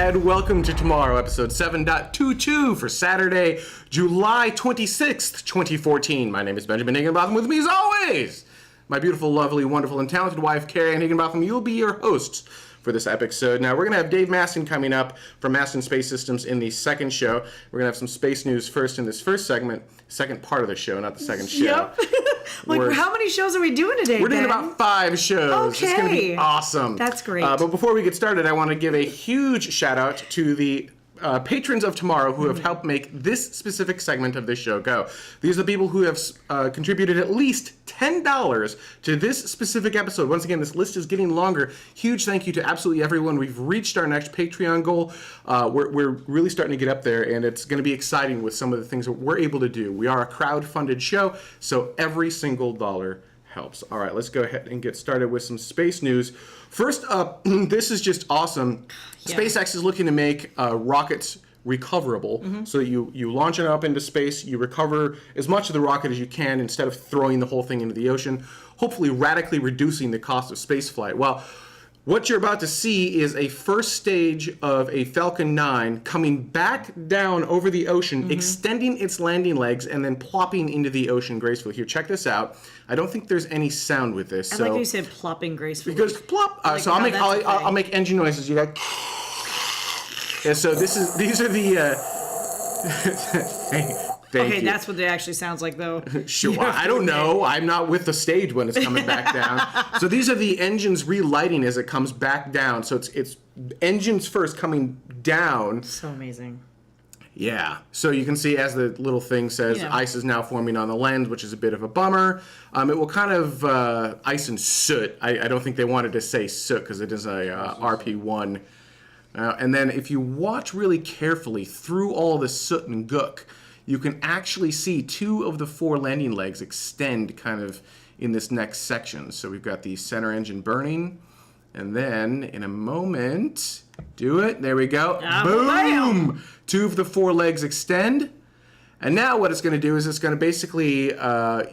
and welcome to Tomorrow, episode 7.22 for Saturday, July 26th, 2014. My name is Benjamin Higginbotham. With me, as always, my beautiful, lovely, wonderful, and talented wife, Carrie Ann Higginbotham. You'll be your hosts for this episode. Now, we're going to have Dave Masten coming up from Masten Space Systems in the second show. We're going to have some space news first in this first segment, second part of the show, not the second show. Yep. Like, how many shows are we doing today, We're doing Ben? about 5 shows. Okay. It's going to be awesome. That's great. But before we get started, I want to give a huge shout out to the patrons of Tomorrow who have helped make this specific segment of this show go. These are the people who have contributed at least $10 to this specific episode. Once again, this list is getting longer. Huge thank you to absolutely everyone. We've reached our next Patreon goal. We're really starting to get up there, and it's going to be exciting with some of the things that we're able to do. We are a crowd-funded show, so every single dollar helps. All right, let's go ahead and get started with some space news. First up, this is just awesome. Yeah. SpaceX is looking to make rockets recoverable. So you launch it up into space, you recover as much of the rocket as you can instead of throwing the whole thing into the ocean, hopefully radically reducing the cost of spaceflight. Well, what you're about to see is a first stage of a Falcon 9 coming back down over the ocean, extending its landing legs, and then plopping into the ocean gracefully. Here, check this out. I don't think there's any sound with this. I like how you said plopping gracefully. Because plop. Like, so I'll make engine noises. You got. And so these are the. Thank you. That's what it actually sounds like, though. Sure, I don't know. I'm not with the stage when it's coming back down. So these are the engines relighting as it comes back down. So it's engines first coming down. So amazing. Yeah. So you can see as the little thing says, ice is now forming on the lens, which is a bit of a bummer. It will kind of ice and soot. I don't think they wanted to say soot because it is a RP1. And then if you watch really carefully through all the soot and gook, you can actually see 2 of the 4 landing legs extend kind of in this next section. So we've got the center engine burning, and then in a moment, do it, there we go, boom! Bam. 2 of the 4 legs extend. And now what it's going to do is it's going to basically,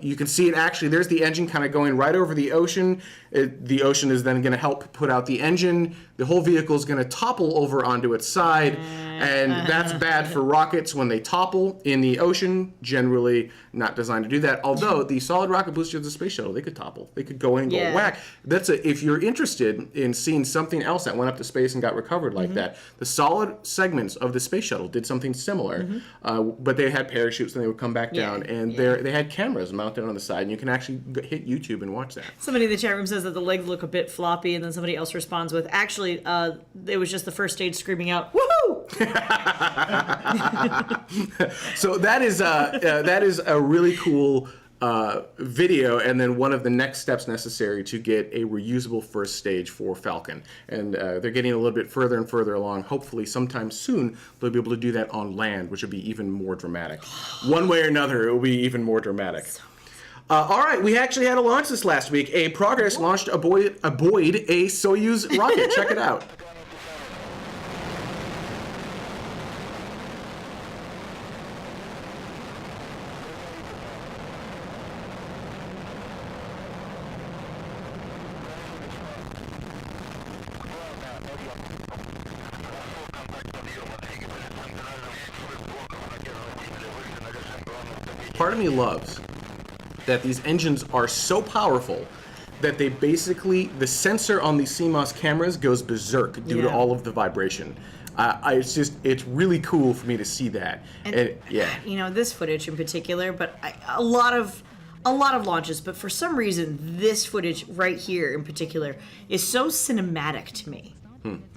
you can see it actually, there's the engine kind of going right over the ocean. The ocean is then going to help put out the engine. The whole vehicle is going to topple over onto its side. And that's bad for rockets when they topple in the ocean. Generally not designed to do that. Although the solid rocket boosters of the space shuttle, they could topple. They could go in and go whack. If you're interested in seeing something else that went up to space and got recovered like that, the solid segments of the space shuttle did something similar. But they had parachutes and they would come back down. And they had cameras mounted on the side. And you can actually hit YouTube and watch that. Somebody in the chat room says that the legs look a bit floppy. And then somebody else responds with, actually, it was just the first stage screaming out, woohoo! So that is a really cool video, and then one of the next steps necessary to get a reusable first stage for Falcon. And they're getting a little bit further and further along. Hopefully sometime soon they'll be able to do that on land, which would be even more dramatic. One way or another, it will be even more dramatic. All right, we actually had a launch this last week. A Progress launched aboard a Soyuz rocket. Check it out. Part of me loves that these engines are so powerful that they basically, the sensor on these CMOS cameras goes berserk due to all of the vibration. It's really cool for me to see that. And you know, this footage in particular, but a lot of launches, but for some reason, this footage right here in particular is so cinematic to me.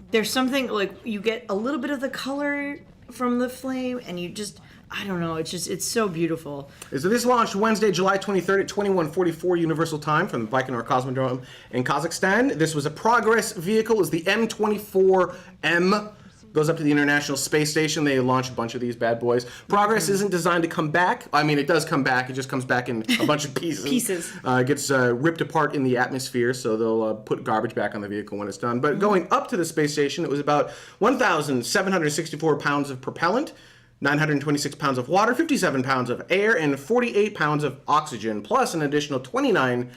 There's something, like, you get a little bit of the color from the flame, and you just, I don't know, it's so beautiful. So this launched Wednesday, July 23rd at 21:44 Universal Time from the Baikonur Cosmodrome in Kazakhstan. This was a Progress vehicle. It was the M24M. Goes up to the International Space Station. They launch a bunch of these bad boys. Progress isn't designed to come back. I mean, it does come back. It just comes back in a bunch of pieces. Gets ripped apart in the atmosphere, so they'll put garbage back on the vehicle when it's done. But going up to the space station, it was about 1,764 pounds of propellant, 926 pounds of water, 57 pounds of air, and 48 pounds of oxygen, plus an additional 29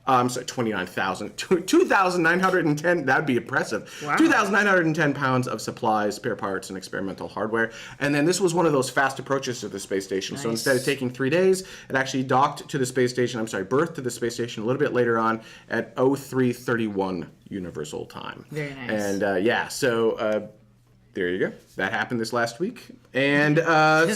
I'm sorry, 29,000. 2,910, that'd be impressive. Wow. 2,910 pounds of supplies, spare parts, and experimental hardware. And then this was one of those fast approaches to the space station. So instead of taking 3 days, it actually docked to the space station, berthed to the space station a little bit later on at 0331 Universal Time. Very nice. And so there you go. That happened this last week. And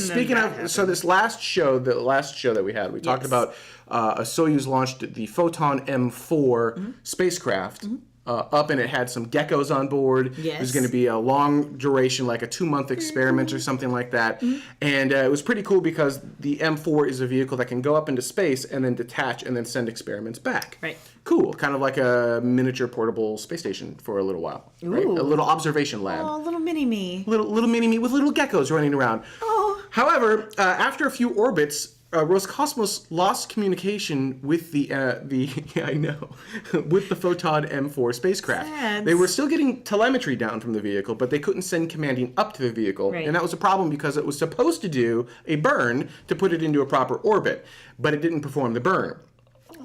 speaking of, so this last show that we had, we talked about a Soyuz launched the Photon M4 spacecraft up, and it had some geckos on board. Yes. It was going to be a long duration, like a 2-month experiment or something like that. And it was pretty cool because the M4 is a vehicle that can go up into space and then detach and then send experiments back. Right. Cool. Kind of like a miniature portable space station for a little while. Right? A little observation lab. Oh, little mini-me. Little mini-me with little geckos running around. Oh. However, after a few orbits, Roscosmos lost communication with the with the Photon M4 spacecraft. Sad. They were still getting telemetry down from the vehicle, but they couldn't send commanding up to the vehicle, Right. and that was a problem because it was supposed to do a burn to put it into a proper orbit, but it didn't perform the burn.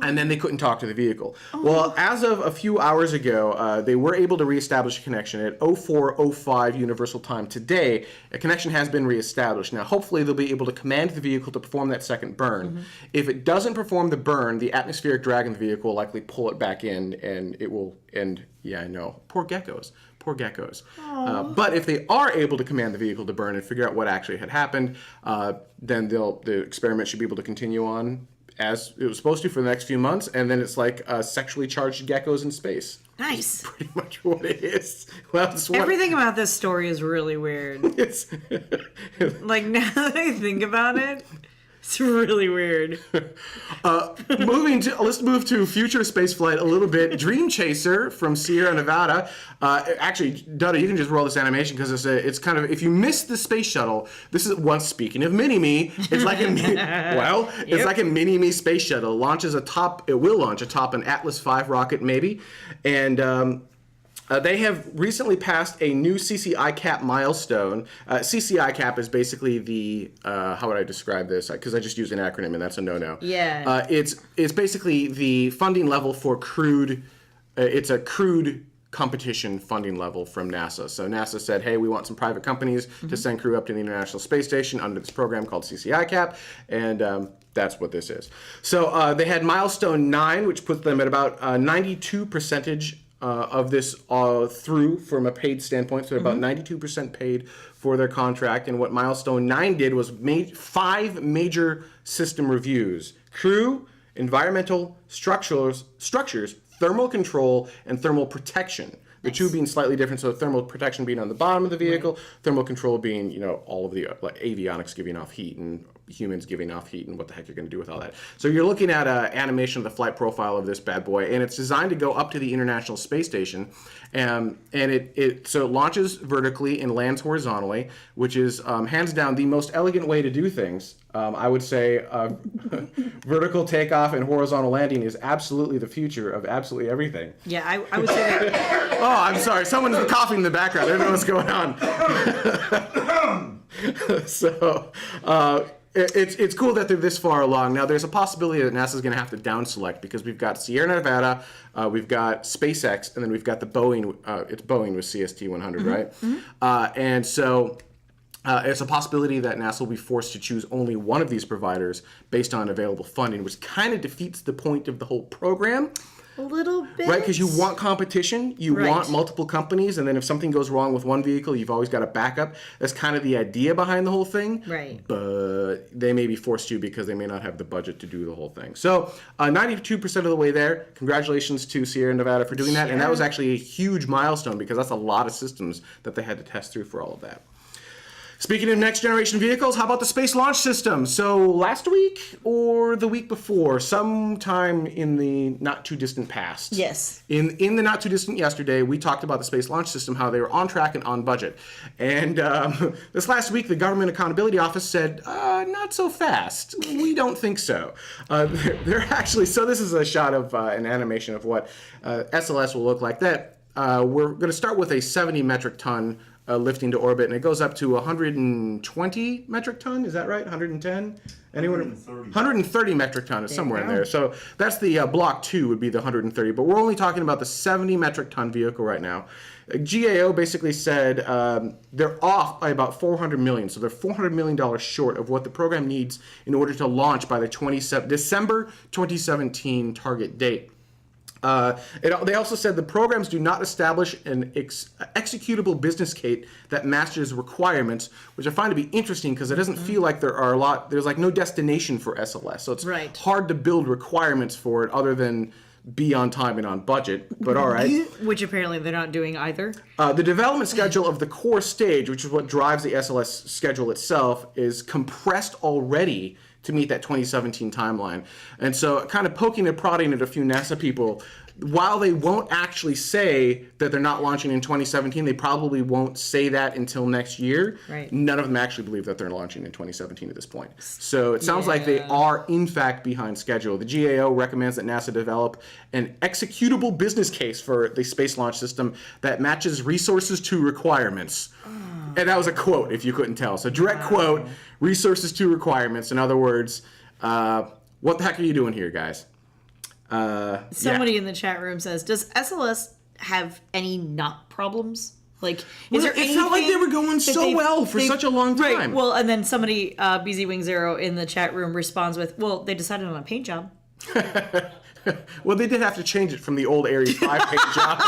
And then they couldn't talk to the vehicle. Well, as of a few hours ago, they were able to reestablish a connection at 04:05 Universal Time today. A connection has been reestablished. Now, hopefully, they'll be able to command the vehicle to perform that second burn. If it doesn't perform the burn, the atmospheric drag in the vehicle will likely pull it back in, and it will end. Yeah, I know. Poor geckos. Poor geckos. But if they are able to command the vehicle to burn and figure out what actually had happened, then the experiment should be able to continue on as it was supposed to for the next few months, and then it's like sexually charged geckos in space. Nice. Pretty much what it is. Well, it's Everything about this story is really weird. It's Like, now that I think about it, it's really weird. let's move to future spaceflight a little bit. Dream Chaser from Sierra Nevada. Actually, Dutta, you can just roll this animation because it's kind of, if you missed the space shuttle, this is once speaking of mini-me. It's like it's like a mini-me space shuttle. It will launch atop an Atlas V rocket maybe, and they have recently passed a new CCI cap milestone. CCI cap is basically the, how would I describe this? Because I just used an acronym and that's a no-no. Yeah. It's basically the funding level for crewed, it's a crewed competition funding level from NASA. So NASA said, hey, we want some private companies to send crew up to the International Space Station under this program called CCI cap, and that's what this is. So they had milestone 9, which puts them at about 92% of this through from a paid standpoint, so about 92% paid for their contract. And what milestone 9 did was made 5 major system reviews: crew, environmental, structures, thermal control, and thermal protection. The two being slightly different, so thermal protection being on the bottom of the vehicle, thermal control being, all of the avionics giving off heat and humans giving off heat and what the heck you're going to do with all that. So you're looking at an animation of the flight profile of this bad boy, and it's designed to go up to the International Space Station, and it launches vertically and lands horizontally, which is hands down the most elegant way to do things. I would say vertical takeoff and horizontal landing is absolutely the future of absolutely everything. Yeah, I would say that. Oh, I'm sorry. Someone's coughing in the background. I don't know what's going on. So it's cool that they're this far along. Now, there's a possibility that NASA's going to have to down select because we've got Sierra Nevada, we've got SpaceX, and then we've got the Boeing. It's Boeing with CST-100, right? And so it's a possibility that NASA will be forced to choose only one of these providers based on available funding, which kind of defeats the point of the whole program. A little bit. Right, because you want competition, you want multiple companies, and then if something goes wrong with one vehicle, you've always got a backup. That's kind of the idea behind the whole thing. Right. But they may be forced to because they may not have the budget to do the whole thing. So 92% of the way there. Congratulations to Sierra Nevada for doing that. And that was actually a huge milestone because that's a lot of systems that they had to test through for all of that. Speaking of next generation vehicles, how about the Space Launch System? So last week or the week before, sometime in the not too distant past. Yes. In the not too distant yesterday, we talked about the Space Launch System, how they were on track and on budget. And this last week, the Government Accountability Office said, not so fast. We don't think so. They're actually, so this is a shot of an animation of what SLS will look like. We're going to start with a 70 metric ton lifting to orbit, and it goes up to 120 metric ton. Is that right? 110? Anyone? 130 metric ton is somewhere in there. So that's the Block 2 would be the 130, but we're only talking about the 70 metric ton vehicle right now. GAO basically said they're off by about $400 million, so they're $400 million short of what the program needs in order to launch by the December 2017 target date. They also said the programs do not establish an executable business case that matches requirements, which I find to be interesting because it doesn't feel like there's like no destination for SLS. So it's hard to build requirements for it other than be on time and on budget, but all right. Which apparently they're not doing either. The development schedule of the core stage, which is what drives the SLS schedule itself, is compressed already to meet that 2017 timeline. And so kind of poking and prodding at a few NASA people, while they won't actually say that they're not launching in 2017, they probably won't say that until next year. Right. None of them actually believe that they're launching in 2017 at this point. So it sounds like they are, in fact, behind schedule. The GAO recommends that NASA develop an executable business case for the Space Launch System that matches resources to requirements. And that was a quote, if you couldn't tell. So direct quote, resources to requirements. In other words, what the heck are you doing here, guys? Somebody in the chat room says, does SLS have any knot problems? Like, is there it felt like they were going so well for such a long time. Right. Well, and then somebody, BZ Wing Zero in the chat room responds with, well, they decided on a paint job. Well, they did have to change it from the old Ares 5 paint job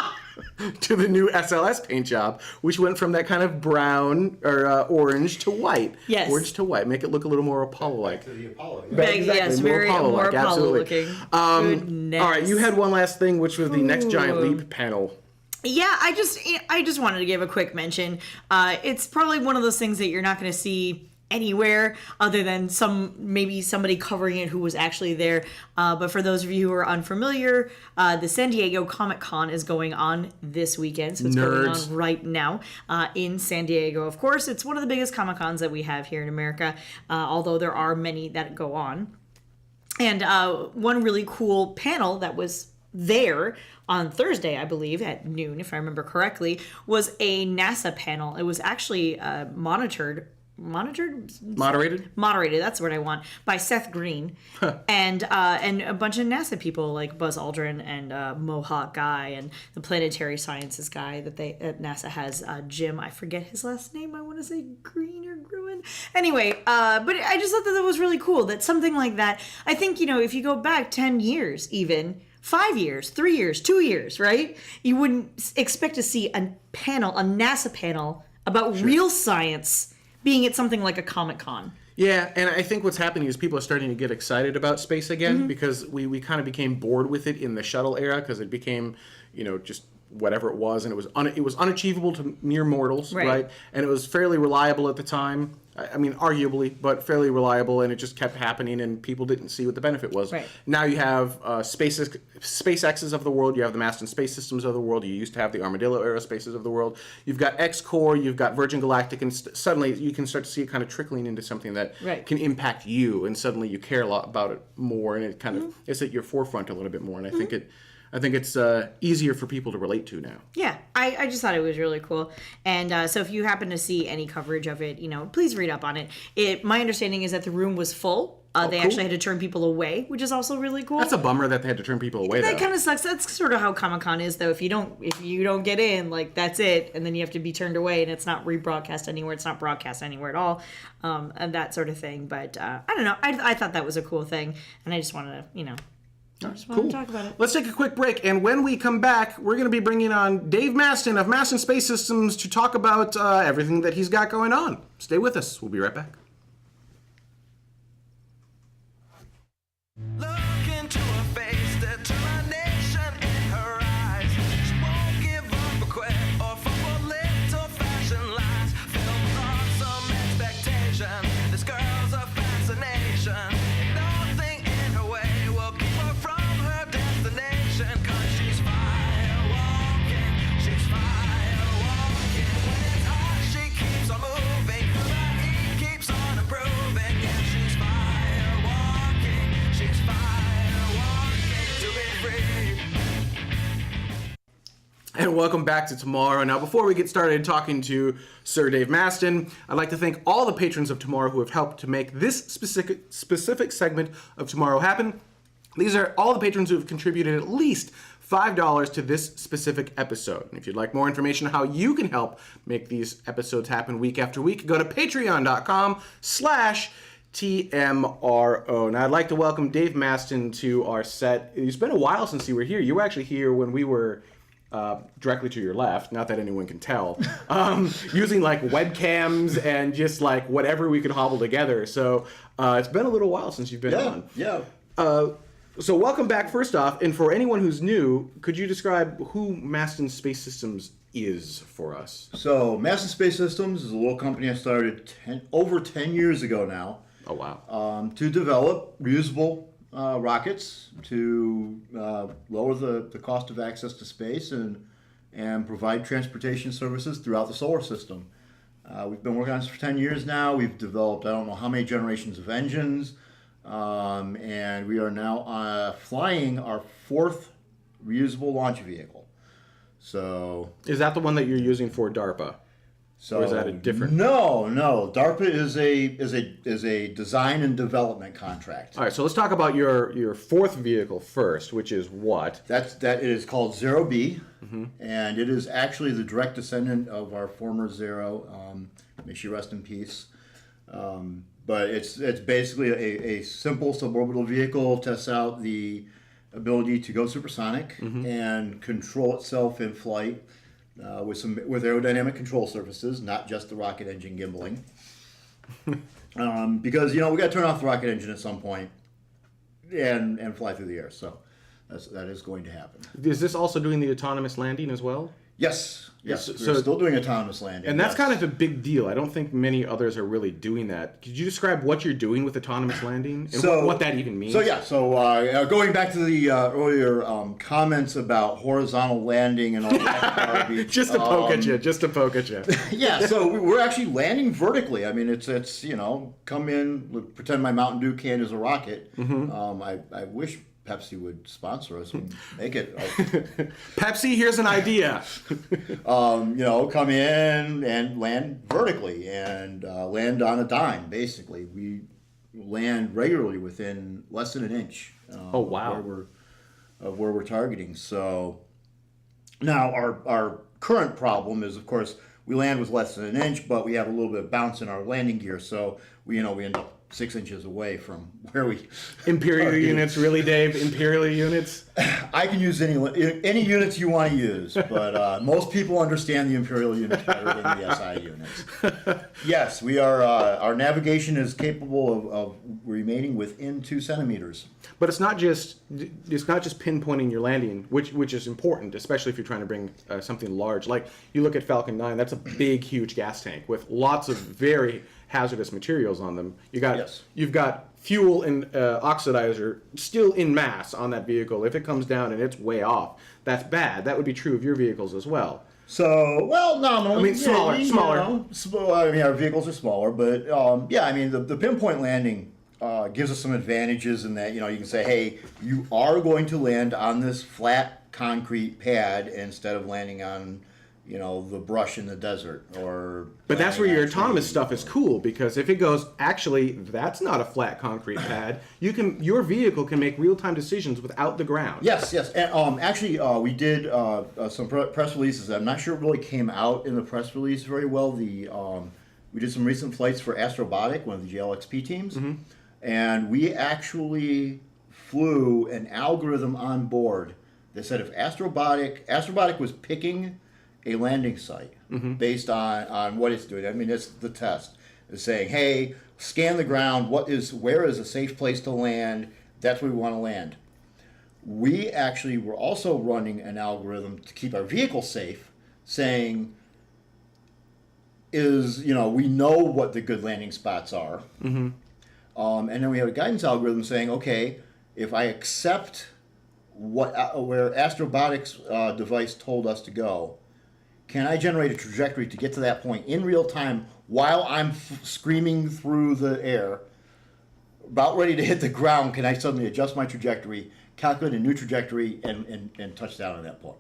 to the new SLS paint job, which went from that kind of brown or orange to white. Yes. Orange to white. Make it look a little more Apollo-like. To the Apollo. Exactly. Yes, very more Apollo-looking. Goodness. All right, you had one last thing, which was the Next Giant Leap panel. Yeah, I just wanted to give a quick mention. It's probably one of those things that you're not going to see anywhere other than maybe somebody covering it who was actually there. But for those of you who are unfamiliar, the San Diego Comic-Con is going on this weekend. So it's going on right now in San Diego. Of course, it's one of the biggest Comic-Cons that we have here in America, although there are many that go on. And one really cool panel that was there on Thursday, I believe, at noon, if I remember correctly, was a NASA panel. It was actually moderated, that's what I want, by Seth Green and a bunch of NASA people like Buzz Aldrin and Mohawk guy and the planetary sciences guy that NASA has, Jim, I forget his last name, I want to say Green or Gruen. Anyway, but I just thought that was really cool that something like that, I think, if you go back 10 years even, 5 years, 3 years, 2 years, right? You wouldn't expect to see a NASA panel about real science being at something like a Comic-Con. Yeah, and I think what's happening is people are starting to get excited about space again because we kind of became bored with it in the shuttle era because it became, just whatever it was, and it was unachievable to mere mortals, right? And it was fairly reliable at the time. I mean, arguably, but fairly reliable, and it just kept happening, and people didn't see what the benefit was. Right. Now you have SpaceX's of the world, you have the Masten space systems of the world, you used to have the Armadillo Aerospaces of the world, you've got X-Core, you've got Virgin Galactic, and suddenly you can start to see it kind of trickling into something that can impact you, and suddenly you care a lot about it more, and it kind of is at your forefront a little bit more, and I think it's easier for people to relate to now. Yeah, I just thought it was really cool. And so if you happen to see any coverage of it, please read up on it. My understanding is that the room was full. They actually had to turn people away, which is also really cool. That's a bummer that they had to turn people away, That kind of sucks. That's sort of how Comic-Con is, though. If you don't get in, like, that's it. And then you have to be turned away, and it's not rebroadcast anywhere. It's not broadcast anywhere at all. And that sort of thing. But I don't know. I thought that was a cool thing. And I just wanted to, Cool. Talk about it. Let's take a quick break, and when we come back, we're going to be bringing on Dave Masten of Masten Space Systems to talk about everything that he's got going on. Stay with us. We'll be right back. Look into her face, determination in her eyes. She won't give up or quit or fall for little fashion lies. Filled with awesome expectation, this girl's a fascination. Nothing in her way will keep her from her destination. 'Cause she's fire walking. When it's hot, she keeps on moving. Her heat keeps on And welcome back to Tomorrow. Now, before we get started talking to Sir Dave Masten, I'd like to thank all the patrons of Tomorrow who have helped to make this specific segment of Tomorrow happen. These are all the patrons who have contributed at least $5 to this specific episode. And if you'd like more information on how you can help make these episodes happen week after week, go to patreon.com/TMRO. Now, I'd like to welcome Dave Masten to our set. It's been a while since you were here. You were actually here when we were directly to your left, not that anyone can tell, using like webcams and just like whatever we could hobble together. So it's been a little while since you've been on. Yeah. So welcome back first off, and for anyone who's new, could you describe who Masten Space Systems is for us? So Masten Space Systems is a little company I started over 10 years ago now. Oh, wow. To develop reusable rockets to lower the cost of access to space and provide transportation services throughout the solar system. We've been working on this for 10 years now. We've developed I don't know how many generations of engines. And we are now flying our 4th reusable launch vehicle. So Is that the one that you're using for DARPA? Or is that a different? No. DARPA is a design and development contract. All right, so let's talk about your 4th vehicle first, which is what? It is called Zero B, and it is actually the direct descendant of our former Zero. May she rest in peace. But it's basically a simple suborbital vehicle, tests out the ability to go supersonic and control itself in flight with aerodynamic control surfaces, not just the rocket engine gimbaling. Because we got to turn off the rocket engine at some point and fly through the air. So that is going to happen. Is this also doing the autonomous landing as well? Yes. We're So still doing autonomous landing. And that's yes. kind of a big deal. I don't think many others are really doing that. Could you describe what you're doing with autonomous landing and what that even means? Going back to the earlier comments about horizontal landing and all that garbage. just to poke at you. Yeah, so we're actually landing vertically. I mean, it's come in, pretend my Mountain Dew can is a rocket. I wish Pepsi would sponsor us and make it. Pepsi, here's an idea. Come in and land vertically and land on a dime, basically. We land regularly within less than an inch. Oh, wow. Where we're targeting. So now our current problem is, of course, we land with less than an inch, but we have a little bit of bounce in our landing gear. So we end up 6 inches away from where we Imperial units, really, Dave? Imperial units? I can use any units you want to use, but most people understand the Imperial units better than the SI units. Yes, we are. Our navigation is capable of remaining within 2 centimeters. But it's not just pinpointing your landing, which is important, especially if you're trying to bring something large. Like you look at Falcon 9, that's a big, huge gas tank with lots of very hazardous materials on them. You've got fuel and oxidizer still in mass on that vehicle. If it comes down and it's way off, that's bad. That would be true of your vehicles as well. So, nominally, I mean, smaller. Our vehicles are smaller, but the pinpoint landing gives us some advantages in that you can say, hey, you are going to land on this flat concrete pad instead of landing on the brush in the desert But that's where your autonomous stuff is cool, because if it goes, actually, that's not a flat concrete pad, your vehicle can make real-time decisions without the ground. Yes. And we did some press releases. I'm not sure it really came out in the press release very well. We did some recent flights for Astrobotic, one of the JLXP teams, and we actually flew an algorithm on board that said if Astrobotic was picking a landing site based on what it's doing. I mean, it's the test. It's saying, hey, scan the ground. Where is a safe place to land? That's where we want to land. We actually were also running an algorithm to keep our vehicle safe, saying, we know what the good landing spots are. And then we have a guidance algorithm saying, okay, if I accept where Astrobotic's device told us to go, can I generate a trajectory to get to that point in real time while I'm screaming through the air, about ready to hit the ground? Can I suddenly adjust my trajectory, calculate a new trajectory and touch down on that point.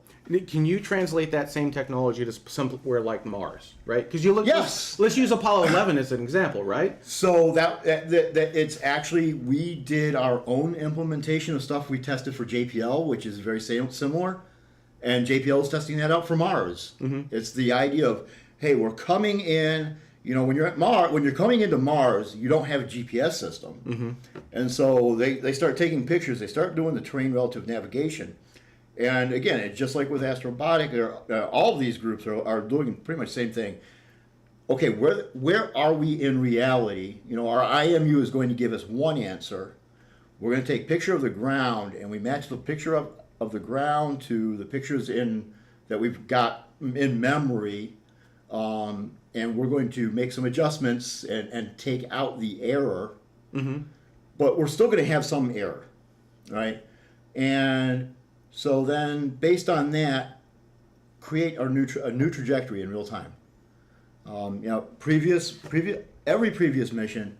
Can you translate that same technology to somewhere like Mars, right? Because you look. Yes. Let's use Apollo 11 as an example, right? So that it's actually, we did our own implementation of stuff we tested for JPL, which is very similar, and JPL is testing that out for Mars. It's the idea of, hey, we're coming in. You know, when you're at Mars, when you're coming into Mars, you don't have a GPS system, and so they start taking pictures. They start doing the terrain relative navigation. And again, it's just like with Astrobotic, all of these groups are doing pretty much the same thing. Okay, where are we in reality? You know, our IMU is going to give us one answer. We're going to take a picture of the ground, and we match the picture of the ground to the pictures that we've got in memory, and we're going to make some adjustments and take out the error. But we're still going to have some error, right? And so then, based on that, create a new trajectory in real time. You know, every previous mission,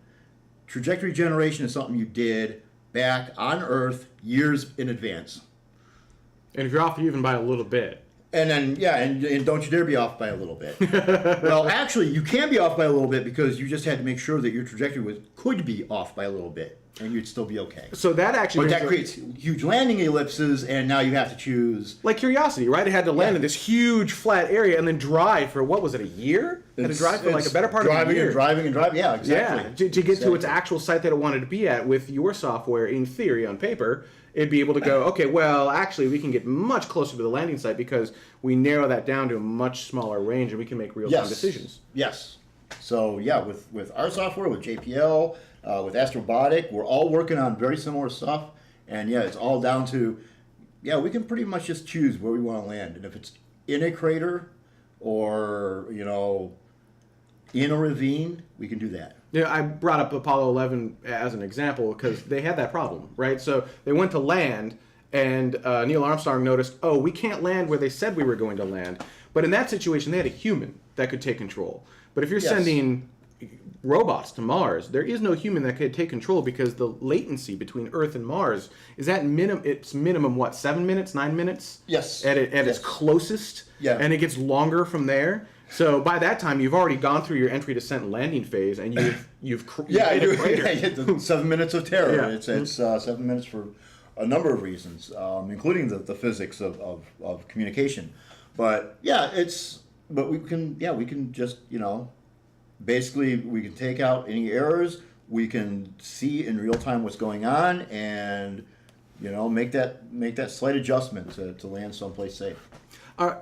trajectory generation is something you did back on Earth years in advance. And if you're off even by a little bit. And then, yeah, and don't you dare be off by a little bit. Well, actually, you can be off by a little bit because you just had to make sure that your trajectory could be off by a little bit, and you'd still be okay. So that actually... But that creates huge landing ellipses, and now you have to choose... Like Curiosity, right? It had to land in this huge flat area and then drive for, what was it, a year? It had to drive for like a better part of a year. Driving, yeah, exactly. Yeah, to get to its actual site that it wanted to be at. With your software, in theory, on paper, it'd be able to go, okay, well, actually, we can get much closer to the landing site because we narrow that down to a much smaller range and we can make real-time decisions. Yes. So, yeah, with our software, with JPL, with Astrobotic, we're all working on very similar stuff. And, yeah, it's all down to, yeah, we can pretty much just choose where we want to land. And if it's in a crater or, you know, in a ravine, we can do that. Yeah, I brought up Apollo 11 as an example because they had that problem, right? So they went to land, and Neil Armstrong noticed, oh, we can't land where they said we were going to land. But in that situation, they had a human that could take control. But if you're sending robots to Mars, there is no human that could take control because the latency between Earth and Mars is at minimum, what, 7 minutes, 9 minutes? Yes. At its closest. Yeah. And it gets longer from there. So by that time, you've already gone through your entry, descent, and landing phase, and you've made a crater. 7 minutes of terror. Yeah. It's 7 minutes for a number of reasons, including the physics of communication. But yeah, we can just, you know, basically we can take out any errors. We can see in real time what's going on, and you know, make that slight adjustment to land someplace safe.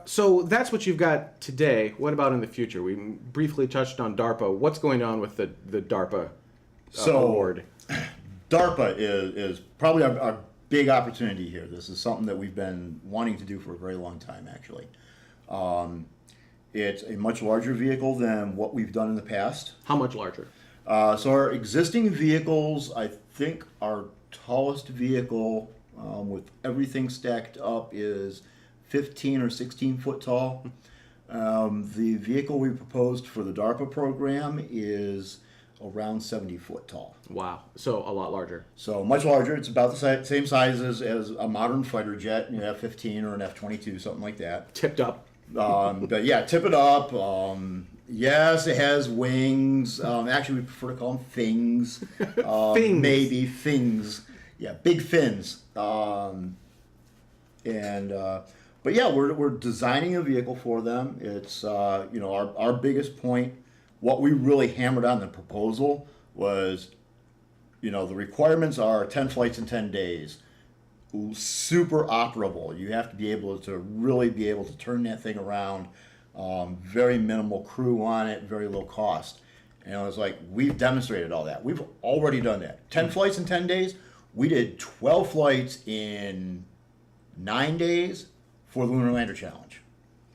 So that's what you've got today. What about in the future? We briefly touched on DARPA. What's going on with the DARPA award? DARPA is probably our big opportunity here. This is something that we've been wanting to do for a very long time, actually. It's a much larger vehicle than what we've done in the past. How much larger? So our existing vehicles, I think our tallest vehicle with everything stacked up is 15 or 16 foot tall. The vehicle we proposed for the DARPA program is around 70 foot tall. Wow, so a lot larger. So much larger. It's about the same size as a modern fighter jet, an F-15 or an F-22, something like that. Tipped up. But yeah, tip it up. Yes, it has wings. Actually, we prefer to call them fins. Fins. Maybe fins. Yeah, big fins. But yeah, we're designing a vehicle for them. It's you know, our biggest point. What we really hammered on the proposal was, you know, the requirements are 10 flights in 10 days. Super operable. You have to be able to really be able to turn that thing around. Very minimal crew on it, very low cost. And I was like, we've demonstrated all that. We've already done that. 10 flights in 10 days. We did 12 flights in 9 days for the Lunar Lander Challenge.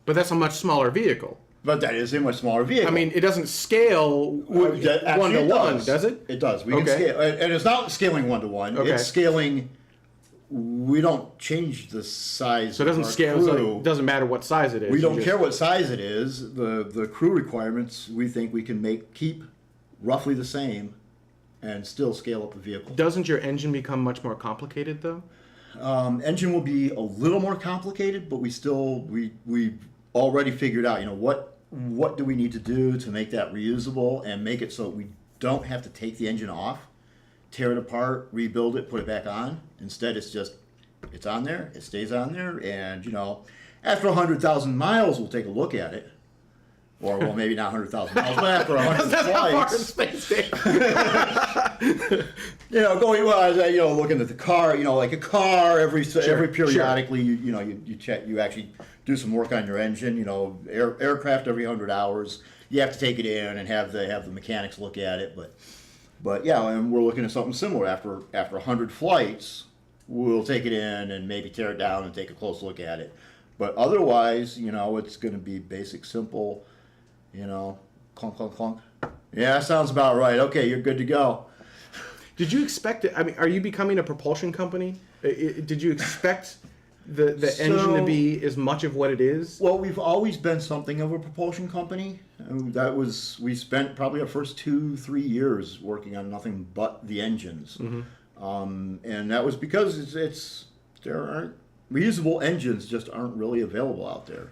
But that's a much smaller vehicle. But that is a much smaller vehicle. I mean, it doesn't scale one to one, does it? It does. We can scale, and it's not scaling 1 to 1. Okay. It's scaling. We don't change the size. So it doesn't of our scale. crew. So it doesn't matter what size it is. We don't care what size it is. The crew requirements we think we can keep roughly the same, and still scale up the vehicle. Doesn't your engine become much more complicated though? Engine will be a little more complicated, but we've already figured out, what do we need to do to make that reusable and make it so we don't have to take the engine off, tear it apart, rebuild it, put it back on. Instead, it's on there, it stays on there, and after 100,000 miles, we'll take a look at it. Or, well, maybe not 100,000 miles, but after 100 That's how far in flights, space, Dave. looking at the car, like a car, every periodically, you check, you actually do some work on your engine. Aircraft every 100 hours, you have to take it in and have the mechanics look at it. But yeah, and we're looking at something similar. After 100 flights, we'll take it in and maybe tear it down and take a close look at it. But otherwise, it's going to be basic, simple. Clunk, clunk, clunk. Yeah, sounds about right. Okay, you're good to go. Did you expect it? I mean, are you becoming a propulsion company? Did you expect the engine to be as much of what it is? Well, we've always been something of a propulsion company. We spent probably our first 2-3 years working on nothing but the engines. Mm-hmm. And that was because there aren't reusable engines just aren't really available out there.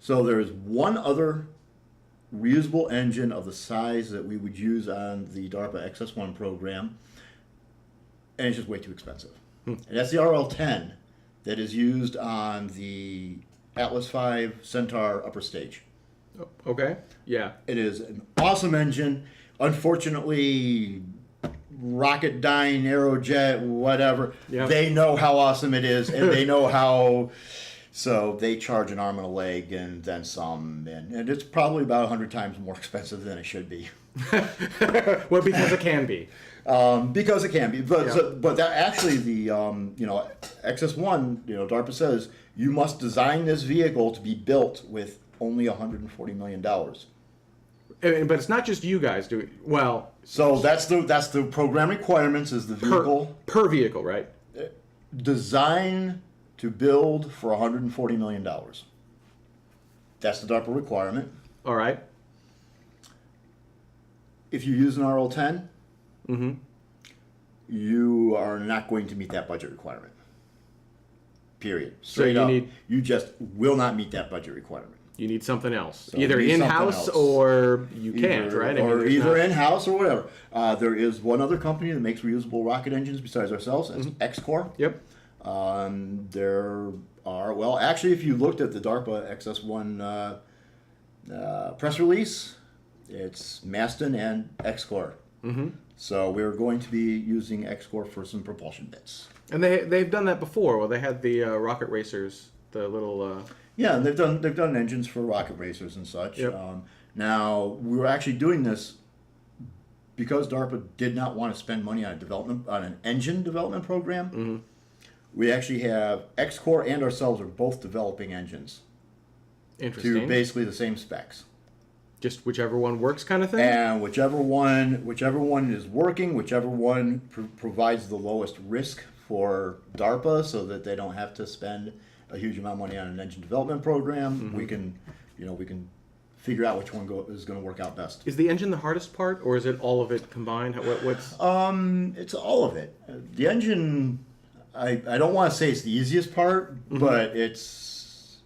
There's one other reusable engine of the size that we would use on the DARPA XS1 program, and it's just way too expensive. And that's the RL-10 that is used on the Atlas V Centaur upper stage. Okay, yeah. It is an awesome engine. Unfortunately, Rocketdyne, Aerojet, whatever, they know how awesome it is, and they know how... So they charge an arm and a leg and then some, and it's probably about 100 times more expensive than it should be. Well, because it can be. Because it can be, but that actually the XS1, DARPA says you must design this vehicle to be built with only $140 million. But it's not just you guys doing well. So that's the program requirements is the vehicle per vehicle, right? Design to build for $140 million. That's the DARPA requirement. All right. If you use an RL-10, you are not going to meet that budget requirement. Period. Straight up. You just will not meet that budget requirement. You need something else. So either in-house or you can't, right? Either in-house or whatever. There is one other company that makes reusable rocket engines besides ourselves. That's X-Core. Yep. There are, actually, if you looked at the DARPA XS1 press release, it's Masten and X-Core. Mm-hmm. So we're going to be using X-Core for some propulsion bits. And they've done that before. Well, they had the rocket racers, the little... Yeah, they've done engines for rocket racers and such. Yep. Now, we were actually doing this because DARPA did not want to spend money on an engine development program. Mm-hmm. We actually have X-Core and ourselves are both developing engines. Interesting. To basically the same specs. Just whichever one works, kind of thing. And whichever one is working, whichever one provides the lowest risk for DARPA, so that they don't have to spend a huge amount of money on an engine development program. Mm-hmm. We can figure out which one is going to work out best. Is the engine the hardest part, or is it all of it combined? What's? It's all of it. The engine. I don't want to say it's the easiest part, but it's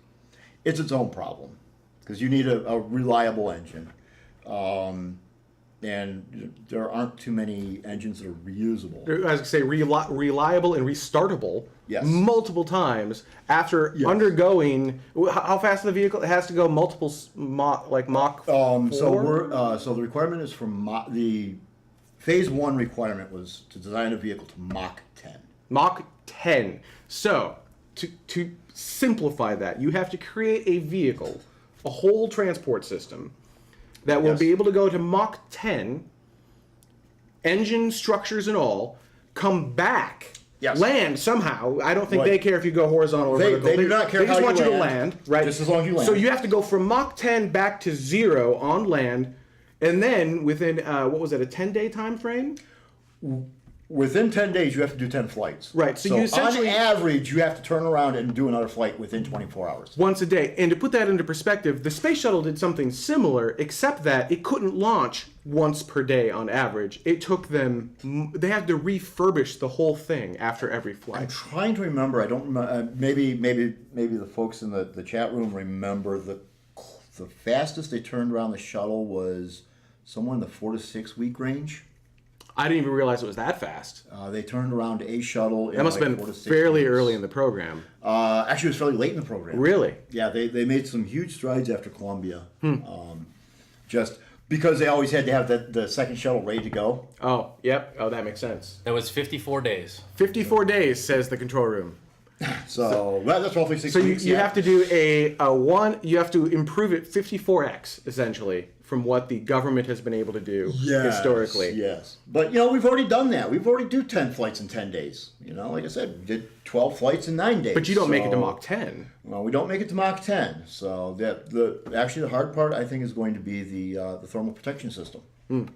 its own problem because you need a reliable engine, and there aren't too many engines that are reusable. I was going to say reliable and restartable. Yes. Multiple times after undergoing. How fast is the vehicle? It has to go multiple Mach 4? So the requirement is from the phase 1 requirement was to design a vehicle to Mach 10. Mach 10. So, to simplify that, you have to create a vehicle, a whole transport system, that will be able to go to Mach 10, engine structures and all, come back, land somehow. I don't think they care if you go horizontal or vertical. They do not care how you land. They just want you to land, right? Just as long as you land. So you have to go from Mach 10 back to 0 on land, and then within, a 10-day time frame? within 10 days, you have to do 10 flights. Right, so you essentially- on average, you have to turn around and do another flight within 24 hours. Once a day. And to put that into perspective, the space shuttle did something similar, except that it couldn't launch once per day on average. It took them, they had to refurbish the whole thing after every I'm flight. trying to remember. I don't remember. Maybe the folks in the chat room remember the fastest they turned around the shuttle was somewhere in the 4 to 6 week range. I didn't even realize it was that fast. They turned around a shuttle. In That must like have 4 been to 6 fairly weeks. early in the program. Actually, it was fairly late in the program. Really? Yeah, they made some huge strides after Columbia. Just because they always had to have the second shuttle ready to go. Oh, yep. Oh, that makes sense. That was 54 days. 54 days, says the control room. So that's roughly 6 So weeks. you yeah. have to do you have to improve it 54x, essentially, from what the government has been able to do historically. Yes. But, we've already done that. We've already do 10 flights in 10 days. Like I said, we did 12 flights in 9 days. But you don't make it to Mach 10. Well, we don't make it to Mach 10. So actually the hard part, I think, is going to be the thermal protection system. We're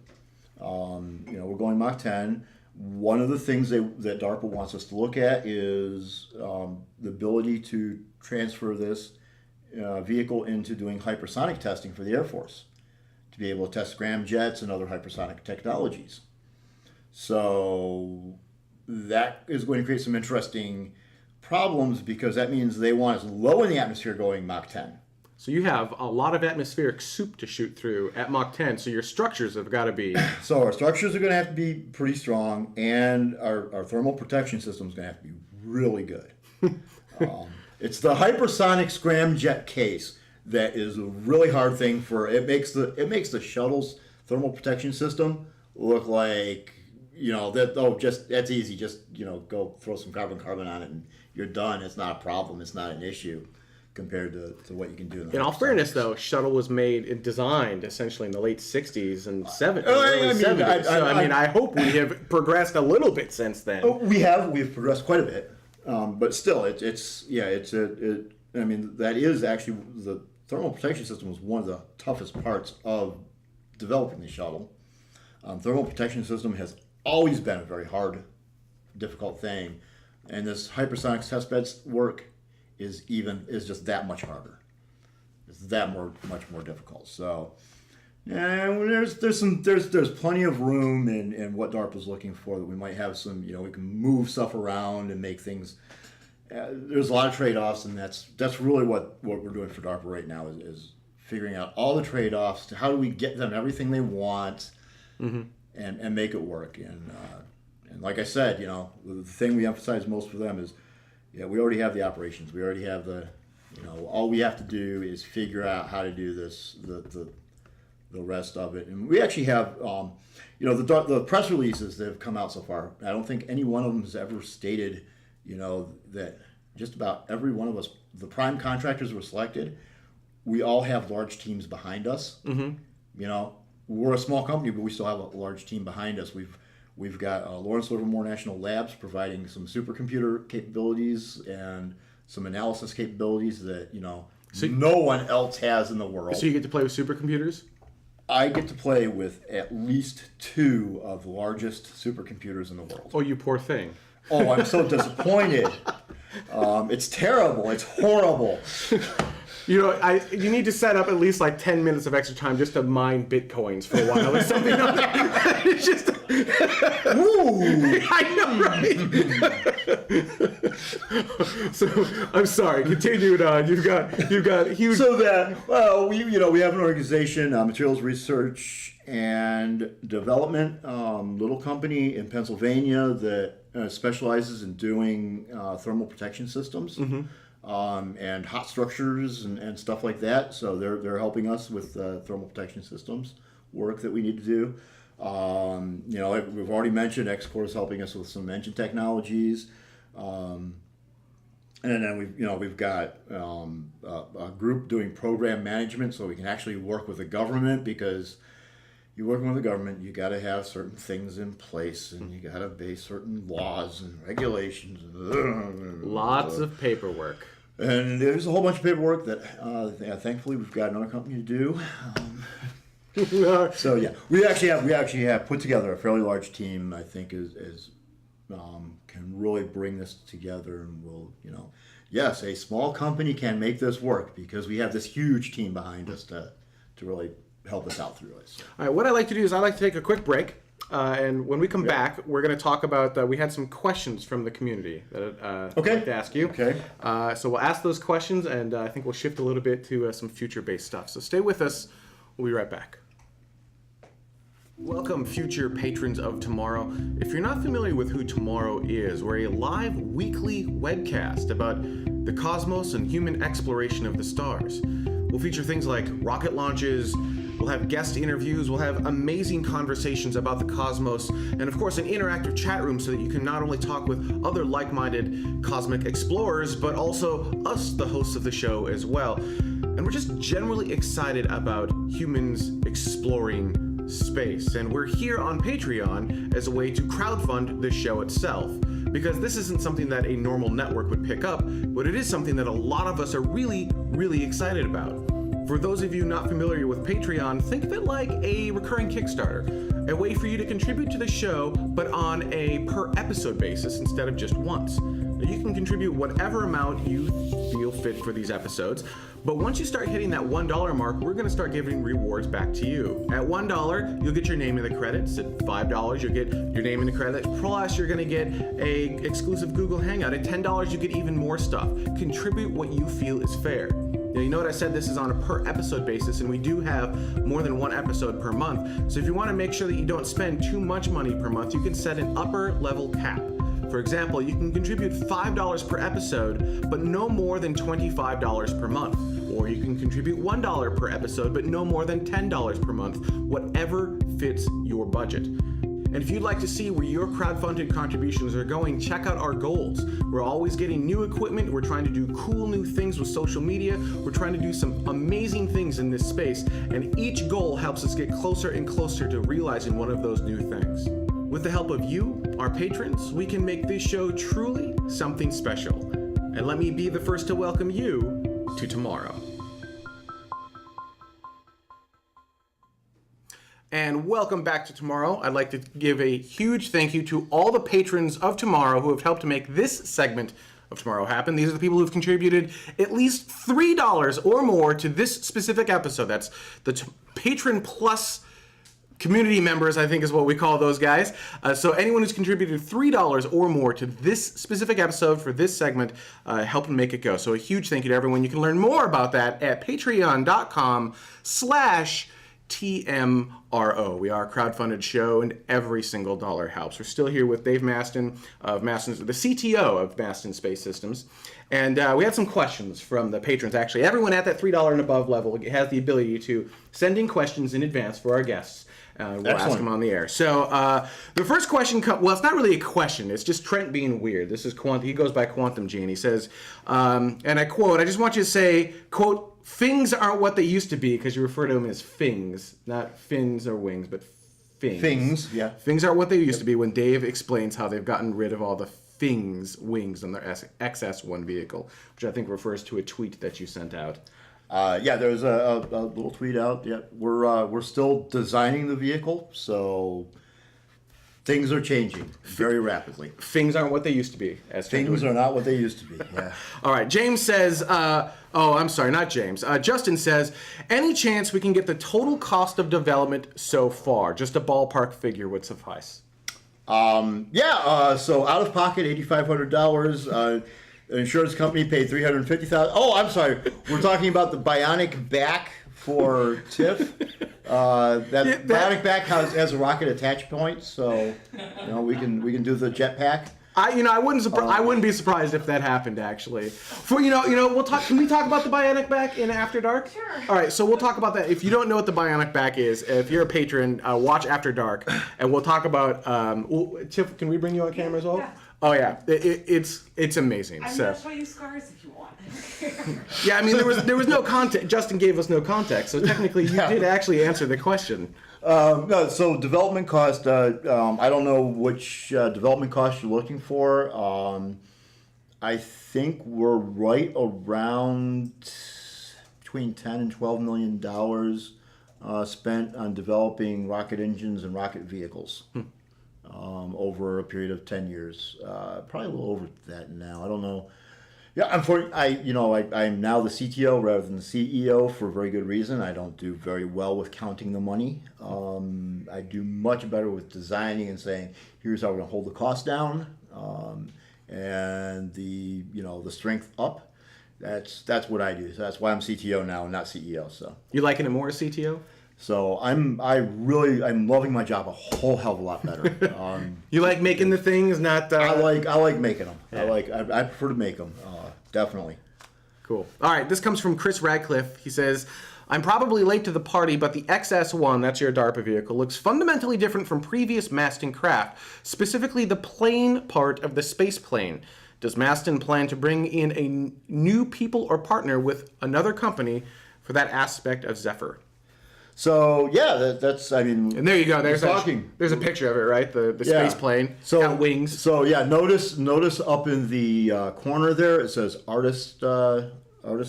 going Mach 10. One of the things that DARPA wants us to look at is the ability to transfer this vehicle into doing hypersonic testing for the Air Force, to be able to test scramjets and other hypersonic technologies. So that is going to create some interesting problems, because that means they want us low in the atmosphere going Mach 10. So you have a lot of atmospheric soup to shoot through at Mach 10, so your structures have got to be... So our structures are going to have to be pretty strong, and our thermal protection system is going to have to be really good. It's the hypersonic scramjet case that is a really hard thing for... It makes the shuttle's thermal protection system look like, that's easy. Just, go throw some carbon on it and you're done. It's not a problem. It's not an issue compared to what you can do. In all fairness, though, shuttle was made and designed essentially in the late 60s and 70s. I hope we have progressed a little bit since then. We've progressed quite a bit, but still, that is actually, the thermal protection system was one of the toughest parts of developing the shuttle. Thermal protection system has always been a very hard, difficult thing, and this hypersonic testbed work is just that much harder. It's much more difficult. So, there's plenty of room in what DARPA's looking for, that we might have some, we can move stuff around and make things. There's a lot of trade-offs, and that's really what we're doing for DARPA right now is figuring out all the trade-offs to how do we get them everything they want, and make it work. And like I said, the thing we emphasize most for them is, we already have the operations. We already have all we have to do is figure out how to do this, the rest of it. And we actually have, the press releases that have come out so far, I don't think any one of them has ever stated, that just about every one of us, the prime contractors were selected, we all have large teams behind us. We're a small company, but we still have a large team behind us. We've got Lawrence Livermore National Labs providing some supercomputer capabilities and some analysis capabilities that no one else has in the world. So you get to play with supercomputers? I get to play with at least 2 of the largest supercomputers in the world. Oh, you poor thing. Oh, I'm so disappointed. It's terrible. It's horrible. You need to set up at least like 10 minutes of extra time just to mine bitcoins for a while or something like that. It's just... Ooh. I know, right? So, I'm sorry. Continuing on. You've got huge... So we have an organization, Materials Research and Development, little company in Pennsylvania that specializes in doing thermal protection systems. And hot structures and stuff like that. So they're helping us with thermal protection systems work that we need to do. We've already mentioned X-Core is helping us with some engine technologies. And then we've got a group doing program management, so we can actually work with the government, because you're working with the government, you got to have certain things in place, and you got to obey certain laws and regulations. Lots of paperwork. And there's a whole bunch of paperwork that, thankfully, we've got another company to do. So we actually have put together a fairly large team. I think is can really bring this together, and will, yes, a small company can make this work because we have this huge team behind us to really help us out through it. So. All right, what I like to do is I like to take a quick break. And when we come back, we're going to talk about, we had some questions from the community that I'd like to ask you. Okay. So we'll ask those questions, and I think we'll shift a little bit to some future-based stuff. So stay with us. We'll be right back. Welcome, future patrons of Tomorrow. If you're not familiar with who Tomorrow is, we're a live weekly webcast about the cosmos and human exploration of the stars. We'll feature things like rocket launches, we'll have guest interviews, we'll have amazing conversations about the cosmos, and of course an interactive chat room so that you can not only talk with other like-minded cosmic explorers, but also us, the hosts of the show, as well. And we're just generally excited about humans exploring space. And we're here on Patreon as a way to crowdfund the show itself. Because this isn't something that a normal network would pick up, but it is something that a lot of us are really, really excited about. For those of you not familiar with Patreon, think of it like a recurring Kickstarter, a way for you to contribute to the show, but on a per episode basis instead of just once. Now, you can contribute whatever amount you feel fit for these episodes, but once you start hitting that $1 mark, we're going to start giving rewards back to you. At $1, you'll get your name in the credits. At $5, you'll get your name in the credits. Plus, you're going to get a exclusive Google Hangout. At $10, you get even more stuff. Contribute what you feel is fair. Now, you know what I said, this is on a per episode basis, and we do have more than one episode per month. So if you want to make sure that you don't spend too much money per month, you can set an upper level cap. For example, you can contribute $5 per episode, but no more than $25 per month. Or you can contribute $1 per episode, but no more than $10 per month, whatever fits your budget. And if you'd like to see where your crowdfunded contributions are going, check out our goals. We're always getting new equipment. We're trying to do cool new things with social media. We're trying to do some amazing things in this space. And each goal helps us get closer and closer to realizing one of those new things. With the help of you, our patrons, we can make this show truly something special. And let me be the first to welcome you to Tomorrow. And welcome back to Tomorrow. I'd like to give a huge thank you to all the patrons of Tomorrow who have helped to make this segment of Tomorrow happen. These are the people who've contributed at least $3 or more to this specific episode. That's the Patron Plus community members, I think is what we call those guys. So anyone who's contributed $3 or more to this specific episode for this segment, helped make it go. So a huge thank you to everyone. You can learn more about that at patreon.com/TMRO. We are a crowdfunded show, and every single dollar helps. We're still here with Dave Masten of Masten, the CTO of Masten Space Systems. And we had some questions from the patrons, actually. Everyone at that $3 and above level has the ability to send in questions in advance for our guests. We'll ask them on the air. So the first question, well, it's not really a question. It's just Trent being weird. This is he goes by Quantum G, and he says, and I quote, "I just want you to say, quote, things aren't what they used to be," because you refer to them as things, not fins or wings, but things. Things, yeah. Things aren't what they used to be when Dave explains how they've gotten rid of all the wings on their XS1 vehicle, which I think refers to a tweet that you sent out. Yeah, there's a little tweet out. Yeah, we're still designing the vehicle, so things are changing very rapidly. Things aren't what they used to be. Things are not what they used to be. Yeah. All right. James says, I'm sorry, not James. Justin says, any chance we can get the total cost of development so far? Just a ballpark figure would suffice. So out of pocket, $8,500. The insurance company paid $350,000. Oh, I'm sorry. We're talking about the bionic back for TIFF. Bionic back has a rocket attach point, so we can do the jetpack. I wouldn't be surprised if that happened actually. We'll talk. Can we talk about the bionic back in After Dark? Sure. All right, so we'll talk about that. If you don't know what the bionic back is, if you're a patron, watch After Dark, and we'll talk about. Tiff, can we bring you on camera as well? Yeah. Oh yeah, it's amazing. I'm gonna show you scars if you want. Yeah, I mean there was no context. Justin gave us no context, so technically you did actually answer the question. No, so development cost. I don't know which development cost you're looking for. I think we're right around between $10 and $12 million spent on developing rocket engines and rocket vehicles. over a period of 10 years. Probably a little over that now. I don't know. Yeah, I'm now the CTO rather than the CEO for a very good reason. I don't do very well with counting the money. I do much better with designing and saying, here's how we're going to hold the cost down, and the strength up. That's what I do. So that's why I'm CTO now and not CEO. So You liking it more as CTO? So I'm loving my job a whole hell of a lot better. You like making the things, not... I like making them. Yeah. I prefer to make them. Definitely. Cool. All right, this comes from Chris Radcliffe. He says, I'm probably late to the party, but the XS-1, that's your DARPA vehicle, looks fundamentally different from previous Masten craft, specifically the plane part of the space plane. Does Masten plan to bring in a new people or partner with another company for that aspect of Zephyr? So yeah, that's And there you go. There's a picture of it, right? The Yeah. space plane. So got wings. So yeah, notice up in the corner there it says artist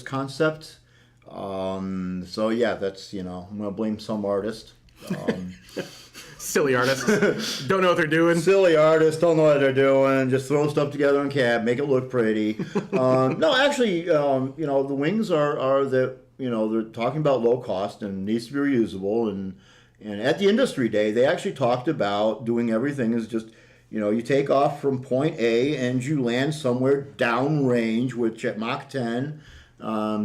concept. So yeah, that's I'm gonna blame some artist. Silly artists. Don't know what they're doing. Silly artists don't know what they're doing. Just throw stuff together in CAD, make it look pretty. No, actually, the wings are the they're talking about low cost and needs to be reusable. And at the industry day, they actually talked about doing everything is just you take off from point A and you land somewhere downrange, which at Mach 10,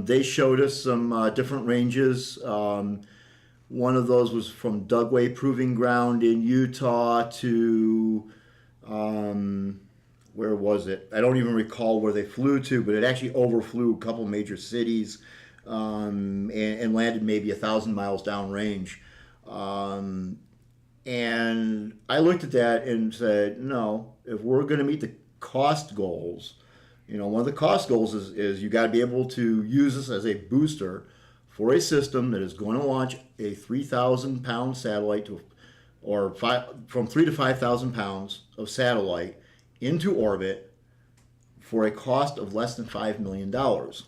they showed us some different ranges. One of those was from Dugway Proving Ground in Utah to, where was it? I don't even recall where they flew to, but it actually overflew a couple major cities and landed maybe 1,000 miles downrange. And I looked at that and said, no, if we're going to meet the cost goals, one of the cost goals is you got to be able to use this as a booster for a system that is going to launch a 3,000 pound satellite from 3 to 5,000 pounds of satellite into orbit for a cost of less than $5 million. If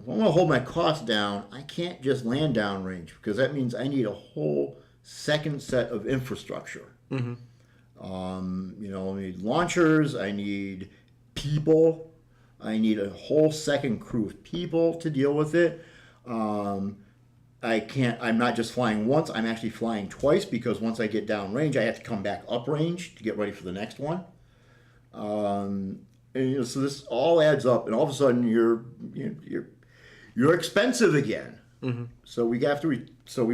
I want to hold my costs down, I can't just land downrange because that means I need a whole second set of infrastructure. Mm-hmm. I need launchers, I need people, I need a whole second crew of people to deal with it. I'm not just flying once, I'm actually flying twice because once I get downrange, I have to come back uprange to get ready for the next one. So this all adds up, and all of a sudden you're expensive again. Mm-hmm. So we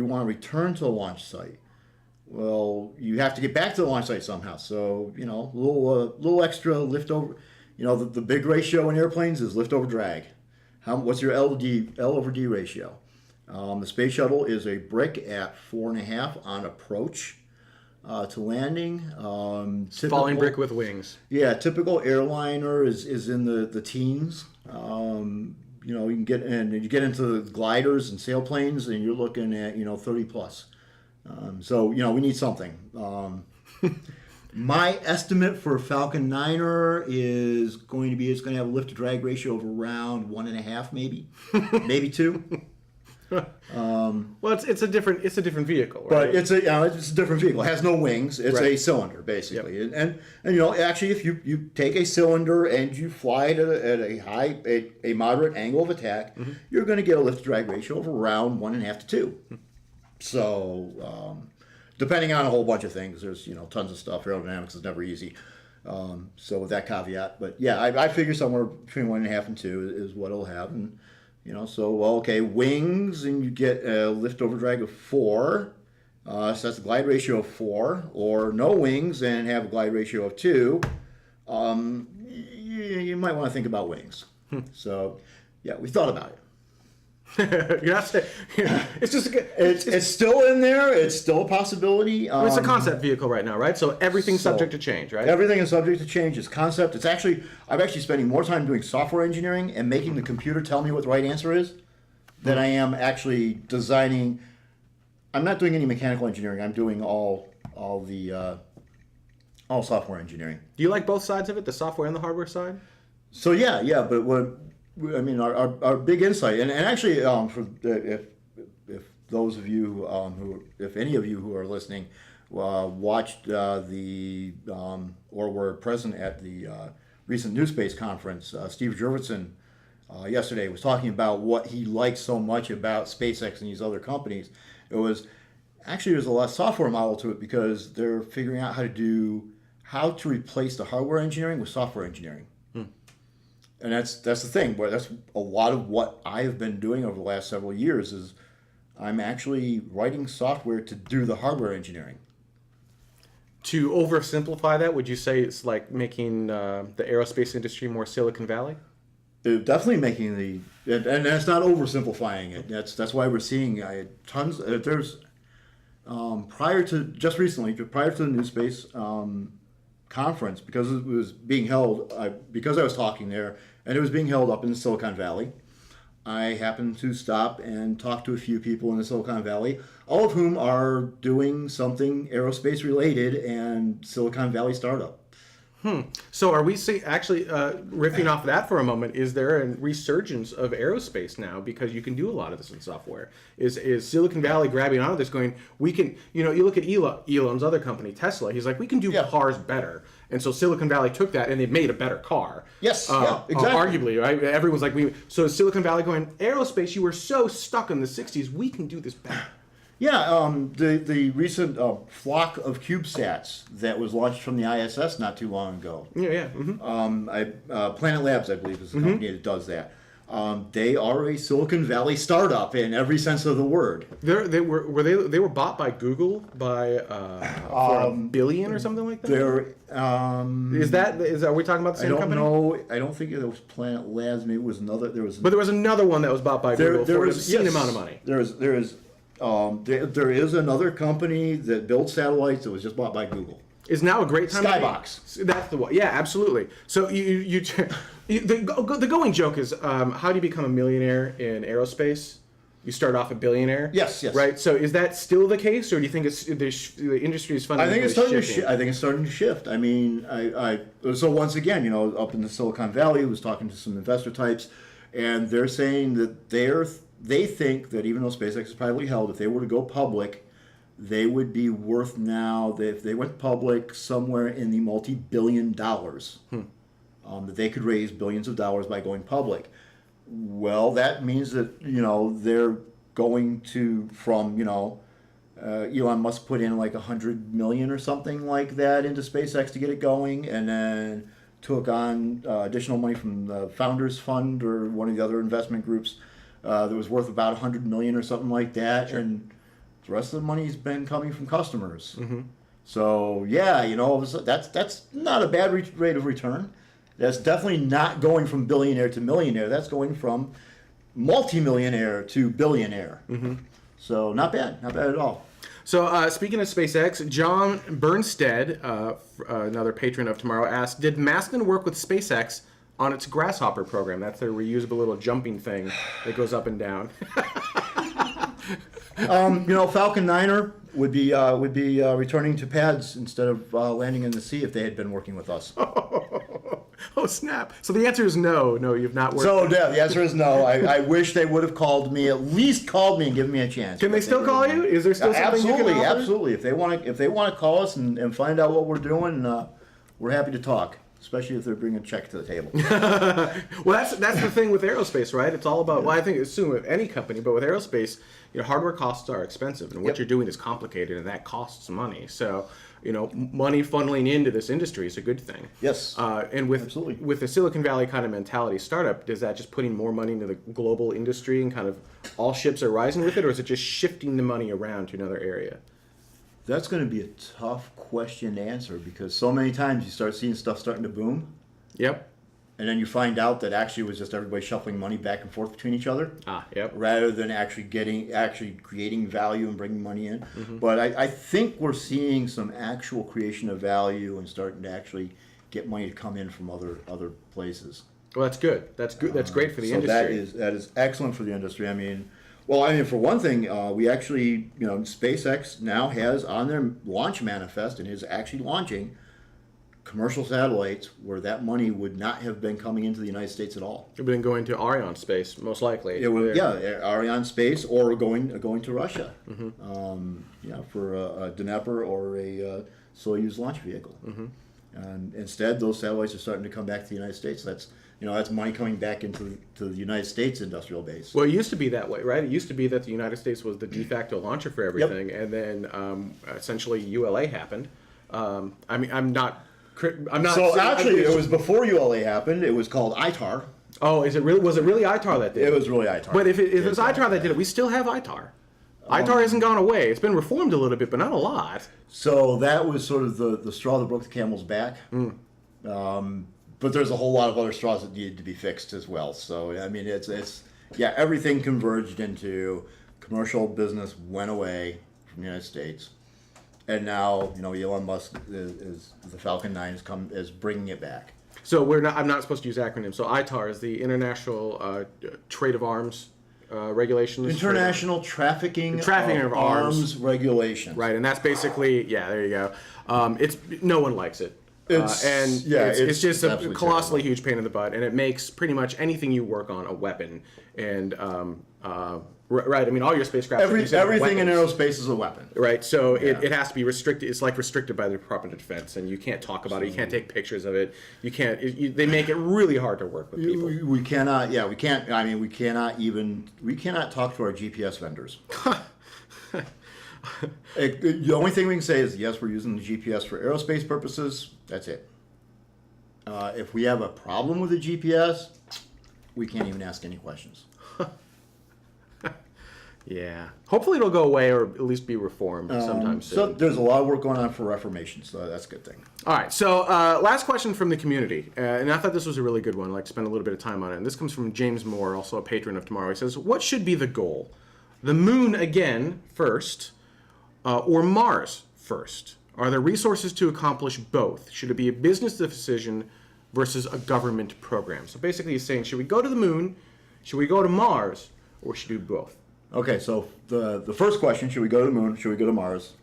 want to return to the launch site. Well, you have to get back to the launch site somehow. So a little extra lift over. The big ratio in airplanes is lift over drag. What's your L over D ratio? The space shuttle is a brick at 4.5 on approach to landing. Falling brick with wings. Yeah, typical airliner is in the teens. You can get you get into gliders and sailplanes, and you're looking at 30 plus. So we need something. My estimate for Falcon 9er is going to be it's going to have a lift to drag ratio of around 1.5, maybe 2. Well, it's a different vehicle, right? But it's a different vehicle. It has no wings. It's a cylinder basically. Yep. And actually, if you take a cylinder and you fly it at a moderate angle of attack, mm-hmm. you're going to get a lift to drag ratio of around 1.5 to 2. So depending on a whole bunch of things, there's tons of stuff. Aerodynamics is never easy. So with that caveat, but yeah, I figure somewhere between 1.5 and 2 is what it'll have. And wings, and you get a lift over drag of 4. So that's a glide ratio of 4, or no wings and have a glide ratio of 2. You might want to think about wings. So, yeah, we thought about it. You're not saying, it's just it's still in there. It's still a possibility. It's a concept vehicle right now, right? So everything's subject to change, right? Everything is subject to change. It's concept. I'm actually spending more time doing software engineering and making the computer tell me what the right answer is than I am actually designing. I'm not doing any mechanical engineering. I'm doing all software engineering. Do you like both sides of it, the software and the hardware side? So yeah, but our big insight, and actually, if those of you if any of you who are listening watched or were present at the recent New Space conference. Steve Jurvetson yesterday was talking about what he likes so much about SpaceX and these other companies. There's a lot of software model to it because they're figuring out how to replace the hardware engineering with software engineering. And that's the thing. Where that's a lot of what I have been doing over the last several years is I'm actually writing software to do the hardware engineering. To oversimplify that, would you say it's like making the aerospace industry more Silicon Valley? Definitely making and that's not oversimplifying it. That's why we're seeing tons. There's prior to the New Space conference, because it was being held, because I was talking there, and it was being held up in Silicon Valley. I happened to stop and talk to a few people in the Silicon Valley, all of whom are doing something aerospace related and Silicon Valley startup. So are we actually riffing off that for a moment? Is there a resurgence of aerospace now because you can do a lot of this in software? Is Silicon Valley grabbing onto this, going, we can? You look at Elon's other company, Tesla. He's like, we can do cars better, and so Silicon Valley took that and they made a better car. Yes, exactly. Arguably, right? Everyone's like, so is Silicon Valley going, aerospace? You were so stuck in the '60s. We can do this better. Yeah, the recent flock of CubeSats that was launched from the ISS not too long ago. Yeah. Mm-hmm. Planet Labs, I believe, is the company that does that. They are a Silicon Valley startup in every sense of the word. They were bought by Google for $1 billion or something like that. Are we talking about the same company? I don't know. I don't think it was Planet Labs. Maybe it was another. But there was another one that was bought by Google for an obscene amount of money. There is another company that builds satellites that was just bought by Google. Is now a great time. Skybox. That's the one. Yeah, absolutely. So the going joke is, how do you become a millionaire in aerospace? You start off a billionaire. Yes. Right. So is that still the case, or do you think the industry is fundamentally shifting? I think it's starting to shift. I mean, so once again, up in the Silicon Valley, I was talking to some investor types, and they're saying that they think that even though SpaceX is privately held, if they were to go public, they would be worth now, if they went public, somewhere in the multi-billion dollars. That they could raise billions of dollars by going public. Well, that means that, they're going to, from, Elon Musk put in like $100 million or something like that into SpaceX to get it going, and then took on additional money from the Founders Fund or one of the other investment groups that was worth about $100 million or something like that, and the rest of the money's been coming from customers. Mm-hmm. So yeah, that's not a bad rate of return. That's definitely not going from billionaire to millionaire. That's going from multimillionaire to billionaire. Mm-hmm. So not bad at all. So speaking of SpaceX, John Bernstead, another patron of Tomorrow, asked, did Masten work with SpaceX on its Grasshopper program? That's their reusable little jumping thing that goes up and down. Falcon 9er would be returning to pads instead of landing in the sea if they had been working with us. Oh, snap. So the answer is no. No, you've not worked. So, yeah, the answer is no. I wish they would have called me, at least called me and given me a chance. Can they still call you? Is there still something you can offer? Absolutely. If they want to call us and find out what we're doing, we're happy to talk. Especially if they're bringing a check to the table. Well, that's the thing with aerospace, right? It's all about, well, I think assume with any company, but with aerospace, hardware costs are expensive, and what you're doing is complicated, and that costs money. So, money funneling into this industry is a good thing. Yes. And with the Silicon Valley kind of mentality startup, is that just putting more money into the global industry and kind of all ships are rising with it, or is it just shifting the money around to another area? That's going to be a tough question to answer because so many times you start seeing stuff starting to boom. Yep. And then you find out that actually it was just everybody shuffling money back and forth between each other. Yep. Rather than actually creating value and bringing money in. Mm-hmm. But I think we're seeing some actual creation of value and starting to actually get money to come in from other places. Well, that's good. That's good. That's great for the industry. That is excellent for the industry. For one thing, we actually, SpaceX now has on their launch manifest and is actually launching commercial satellites where that money would not have been coming into the United States at all. We've been going to Ariane space, most likely. It would, Ariane space or going to Russia, for a Dnepr or a Soyuz launch vehicle. And instead, those satellites are starting to come back to the United States. That's money coming back into the United States industrial base. Well, it used to be that way, right? It used to be that the United States was the de facto launcher for everything, and then essentially ULA happened. I'm not. So actually, it was before ULA happened. It was called ITAR. Oh, is it really? Was it really ITAR that did it? It was really ITAR. But if it was ITAR that did it, we still have ITAR. ITAR hasn't gone away. It's been reformed a little bit, but not a lot. So that was sort of the straw that broke the camel's back. But there's a whole lot of other straws that needed to be fixed as well. So I mean, it's everything converged into commercial business went away from the United States. And now, Elon Musk is the Falcon 9 is bringing it back. So I'm not supposed to use acronyms. So ITAR is the International Trade of Arms Regulations. International Trafficking of Arms Regulations. Right, and that's basically there you go. It's no one likes it. It's just a colossally huge pain in the butt, and it makes pretty much anything you work on a weapon. And right, I mean, all your spacecraft. Everything in aerospace is a weapon. Right, so it has to be restricted. It's like restricted by the Department of Defense, and you can't talk about it. You can't take pictures of it. You can't. They make it really hard to work with people. We cannot. Yeah, we can't. I mean, we cannot talk to our GPS vendors. The only thing we can say is yes, we're using the GPS for aerospace purposes. That's it. If we have a problem with the GPS, we can't even ask any questions. Yeah. Hopefully it'll go away or at least be reformed sometime soon. So there's a lot of work going on for reformation, so that's a good thing. All right. So last question from the community. And I thought this was a really good one. I'd like to spend a little bit of time on it. And this comes from James Moore, also a patron of Tomorrow. He says, what should be the goal? The moon again first or Mars first? Are there resources to accomplish both? Should it be a business decision versus a government program? So basically he's saying, should we go to the moon? Should we go to Mars? Or should we do both? Okay, so the first question, should we go to the moon? Should we go to Mars?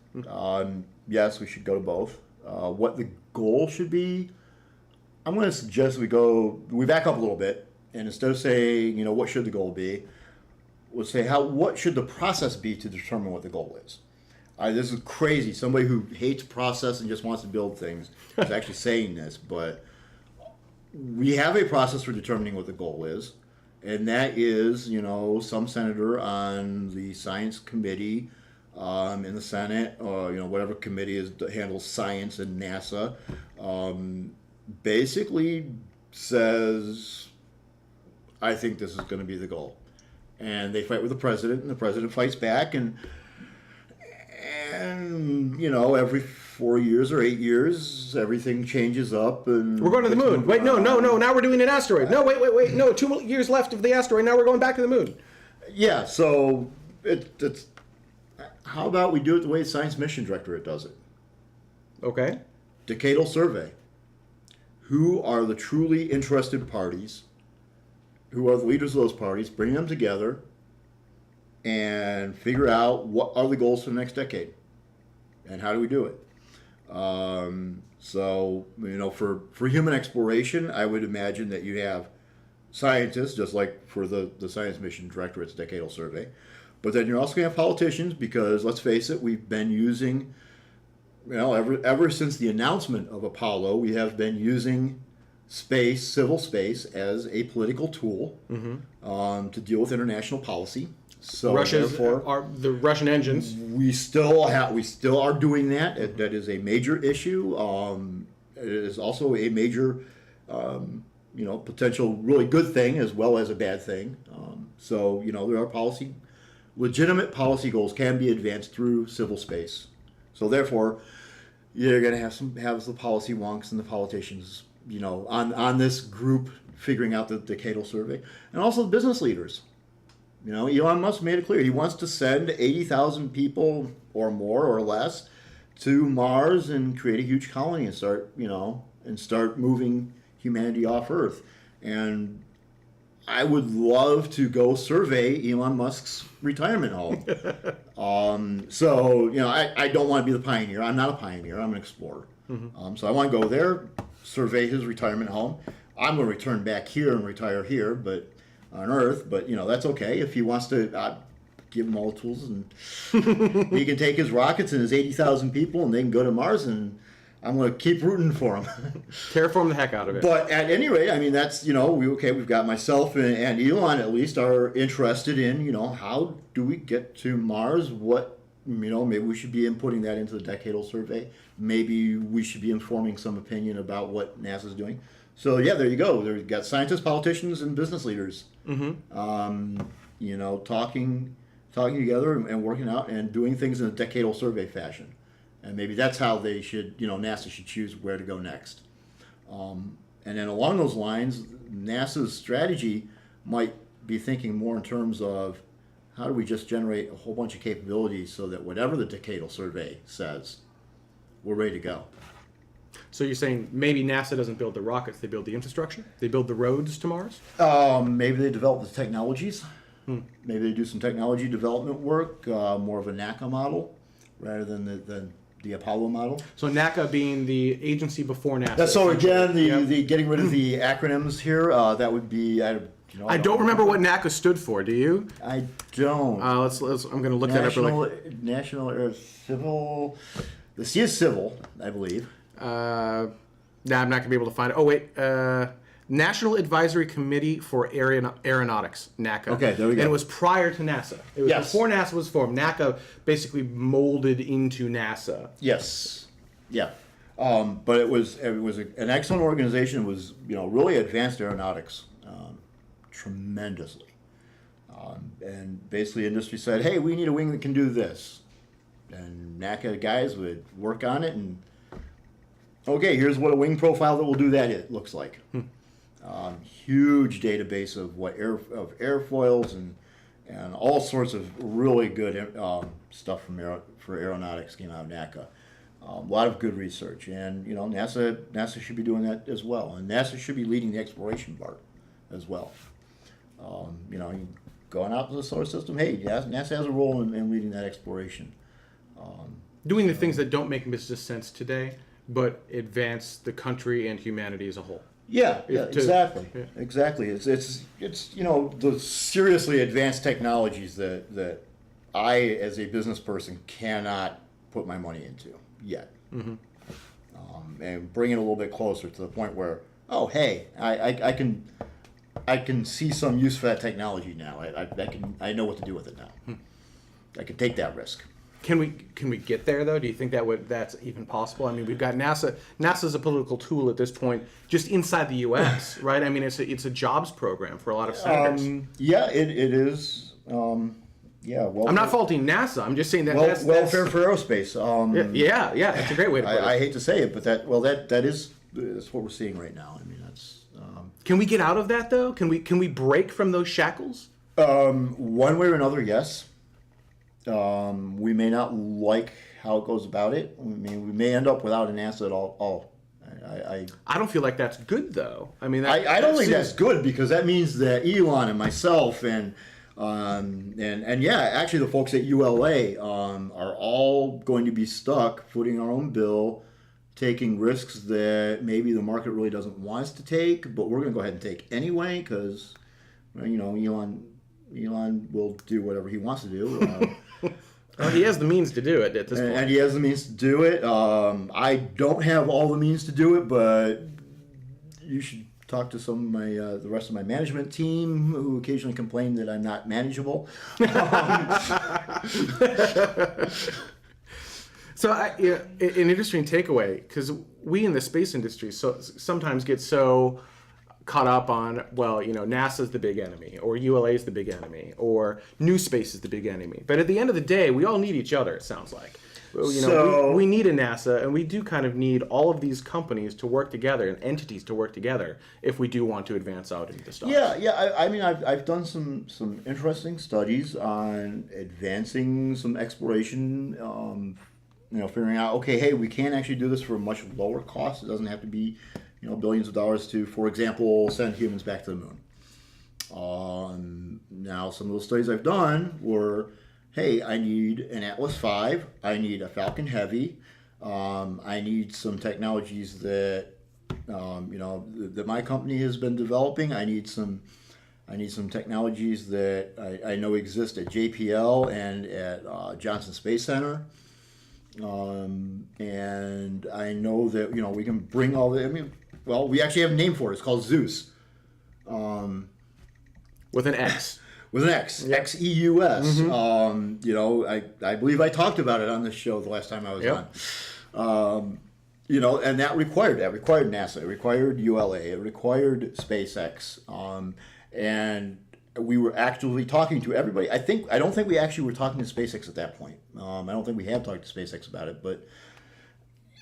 Yes, we should go to both. What the goal should be, I'm going to suggest we back up a little bit, and instead of saying, what should the goal be, we'll say, what should the process be to determine what the goal is? This is crazy. Somebody who hates process and just wants to build things is actually saying this, but we have a process for determining what the goal is. And that is, some senator on the science committee in the Senate, or whatever committee handles science in NASA, basically says, "I think this is going to be the goal," and they fight with the president, and the president fights back, and every 4 years or 8 years, everything changes up, and we're going to the moon. Wait, no. Now we're doing an asteroid. No, wait. No, 2 years left of the asteroid. Now we're going back to the moon. Yeah. So it's. How about we do it the way the Science Mission Directorate does it? Okay. Decadal survey. Who are the truly interested parties? Who are the leaders of those parties? Bring them together and figure out what are the goals for the next decade, and how do we do it? For human exploration, I would imagine that you have scientists, just like for the Science Mission Directorate's Decadal Survey, but then you're also going to have politicians, because let's face it, we've been using, ever since the announcement of Apollo, we have been using civil space, as a political tool to deal with international policy. So the Russian engines. We still are doing that. That is a major issue. It is also a major, potential really good thing as well as a bad thing. There are legitimate policy goals can be advanced through civil space. So therefore, you're going to have the policy wonks and the politicians, on this group figuring out the decadal survey, and also the business leaders. Elon Musk made it clear he wants to send 80,000 people or more or less to Mars and create a huge colony and start moving humanity off Earth. And I would love to go survey Elon Musk's retirement home. I don't want to be the pioneer. I'm not a pioneer. I'm an explorer. So I want to go there, survey his retirement home. I'm going to return back here and retire here, but on Earth. But that's okay if he wants to. Give him all the tools, and he can take his rockets and his 80,000 people, and they can go to Mars. And I'm going to keep rooting for him. Terraform the heck out of it. But at any rate, I mean, that's we've got myself and Elon at least are interested in how do we get to Mars? What maybe we should be inputting that into the decadal survey. Maybe we should be informing some opinion about what NASA's doing. So yeah, there you go. They've got scientists, politicians, and business leaders. Talking together and working out and doing things in a decadal survey fashion. And maybe that's how they should, NASA should choose where to go next. And then along those lines, NASA's strategy might be thinking more in terms of how do we just generate a whole bunch of capabilities so that whatever the decadal survey says, we're ready to go. So you're saying maybe NASA doesn't build the rockets, they build the infrastructure? They build the roads to Mars? Maybe they develop the technologies. Maybe they do some technology development work, more of a NACA model rather than the Apollo model. So NACA being the agency before NASA. That's so again, the getting rid of the acronyms here, that would be, I don't remember what NACA stood for, do you? I don't. I'm going to look that up really quick. National Air Civil, the C is civil, I believe. I'm not going to be able to find it. Oh, wait. National Advisory Committee for Aeronautics, NACA. Okay, there we go. And it was prior to NASA. It was Yes. before NASA was formed. NACA basically molded into NASA. Yes. Yeah. But it was an excellent organization. It was really advanced aeronautics, tremendously. And basically, industry said, "Hey, we need a wing that can do this," and NACA guys would work on it and. Okay, here's what a wing profile that will do that it looks like. Huge database of airfoils and all sorts of really good stuff for aeronautics came out of NACA. A lot of good research, and NASA should be doing that as well, and NASA should be leading the exploration part as well. Going out to the solar system. Hey, NASA has a role in leading that exploration. Doing the things that don't make business sense today, but advance the country and humanity as a whole. Yeah, exactly. Yeah. Exactly. It's the seriously advanced technologies that I, as a business person, cannot put my money into yet. And bring it a little bit closer to the point where, oh, hey, I can see some use for that technology now. I know what to do with it now. I can take that risk. Can we get there though? Do you think that's even possible? I mean, we've got NASA. NASA's a political tool at this point, just inside the U.S., right? I mean, it's a jobs program for a lot of senators. Yeah, it is. Well, I'm not faulting NASA. I'm just saying that welfare for aerospace. Yeah, that's a great way to put it. I hate to say it, but that's what we're seeing right now. I mean, that's. Can we get out of that though? Can we break from those shackles? One way or another, yes. We may not like how it goes about it. I mean, we may end up without an NASA at all. I don't feel like that's good though. I mean, I don't think that's good because that means that Elon and myself and actually the folks at ULA are all going to be stuck footing our own bill, taking risks that maybe the market really doesn't want us to take, but we're going to go ahead and take anyway because, Elon will do whatever he wants to do. Well, he has the means to do it at this point. And he has the means to do it. I don't have all the means to do it, but you should talk to some of my the rest of my management team who occasionally complain that I'm not manageable. So, an interesting takeaway, because we in the space industry sometimes get so caught up on, NASA's the big enemy, or ULA's the big enemy, or new space is the big enemy. But at the end of the day, we all need each other, it sounds like. We need a NASA, and we do kind of need all of these companies to work together, and entities to work together, if we do want to advance out into the stars. Yeah. I mean, I've done some interesting studies on advancing some exploration, figuring out, okay, hey, we can actually do this for a much lower cost. It doesn't have to be billions of dollars to, for example, send humans back to the moon. Now, some of those studies I've done were, hey, I need an Atlas V, I need a Falcon Heavy, I need some technologies that that my company has been developing. I need some technologies that I know exist at JPL and at Johnson Space Center. And I know that we can bring all the. We actually have a name for it. It's called Zeus. With an X. With an X, X-E-U-S. I believe I talked about it on this show the last time I was on. And that required NASA, it required ULA, it required SpaceX, and we were actively talking to everybody. I don't think we actually were talking to SpaceX at that point. I don't think we have talked to SpaceX about it, but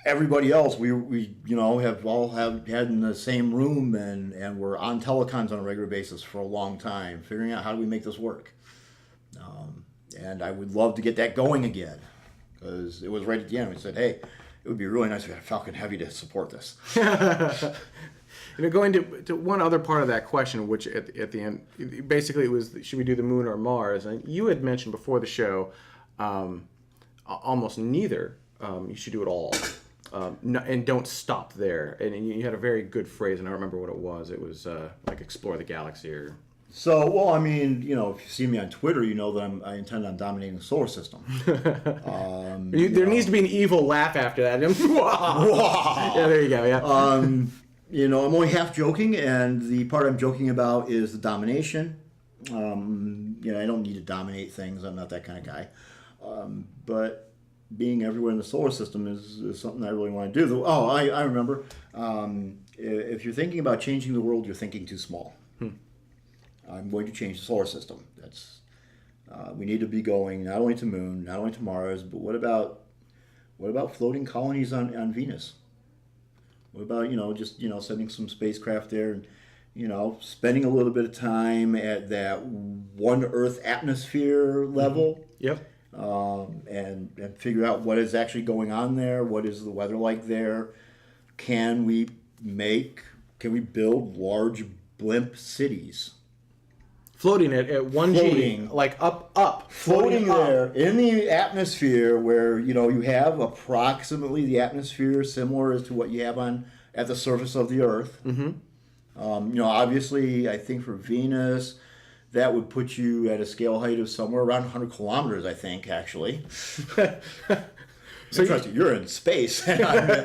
everybody else we have all had in the same room and we're on telecons on a regular basis for a long time, figuring out how do we make this work. And I would love to get that going again, because it was right at the end. We said, hey, it would be really nice if we had a Falcon Heavy to support this. Going to one other part of that question, which at the end, basically it was, should we do the moon or Mars? And you had mentioned before the show, almost neither. You should do it all. And don't stop there. And you had a very good phrase, and I don't remember what it was. It was like explore the galaxy or... So, if you see me on Twitter, you know that I intend on dominating the solar system. There needs to be an evil laugh after that. Yeah, there you go, yeah. I'm only half joking, and the part I'm joking about is the domination. I don't need to dominate things. I'm not that kind of guy. But being everywhere in the solar system is something I really want to do. I remember. If you're thinking about changing the world, you're thinking too small. I'm going to change the solar system. We need to be going not only to moon, not only to Mars, but what about floating colonies on Venus? What about just sending some spacecraft there and spending a little bit of time at that one Earth atmosphere level? Yep. And figure out what is actually going on there. What is the weather like there? Can we build large blimp cities? Floating at 1G, like up. Floating up. there in the atmosphere where, you have approximately the atmosphere similar as to what you have at the surface of the Earth. Mm-hmm. Obviously, I think for Venus, that would put you at a scale height of somewhere around 100 kilometers, I think, actually. So you're in space on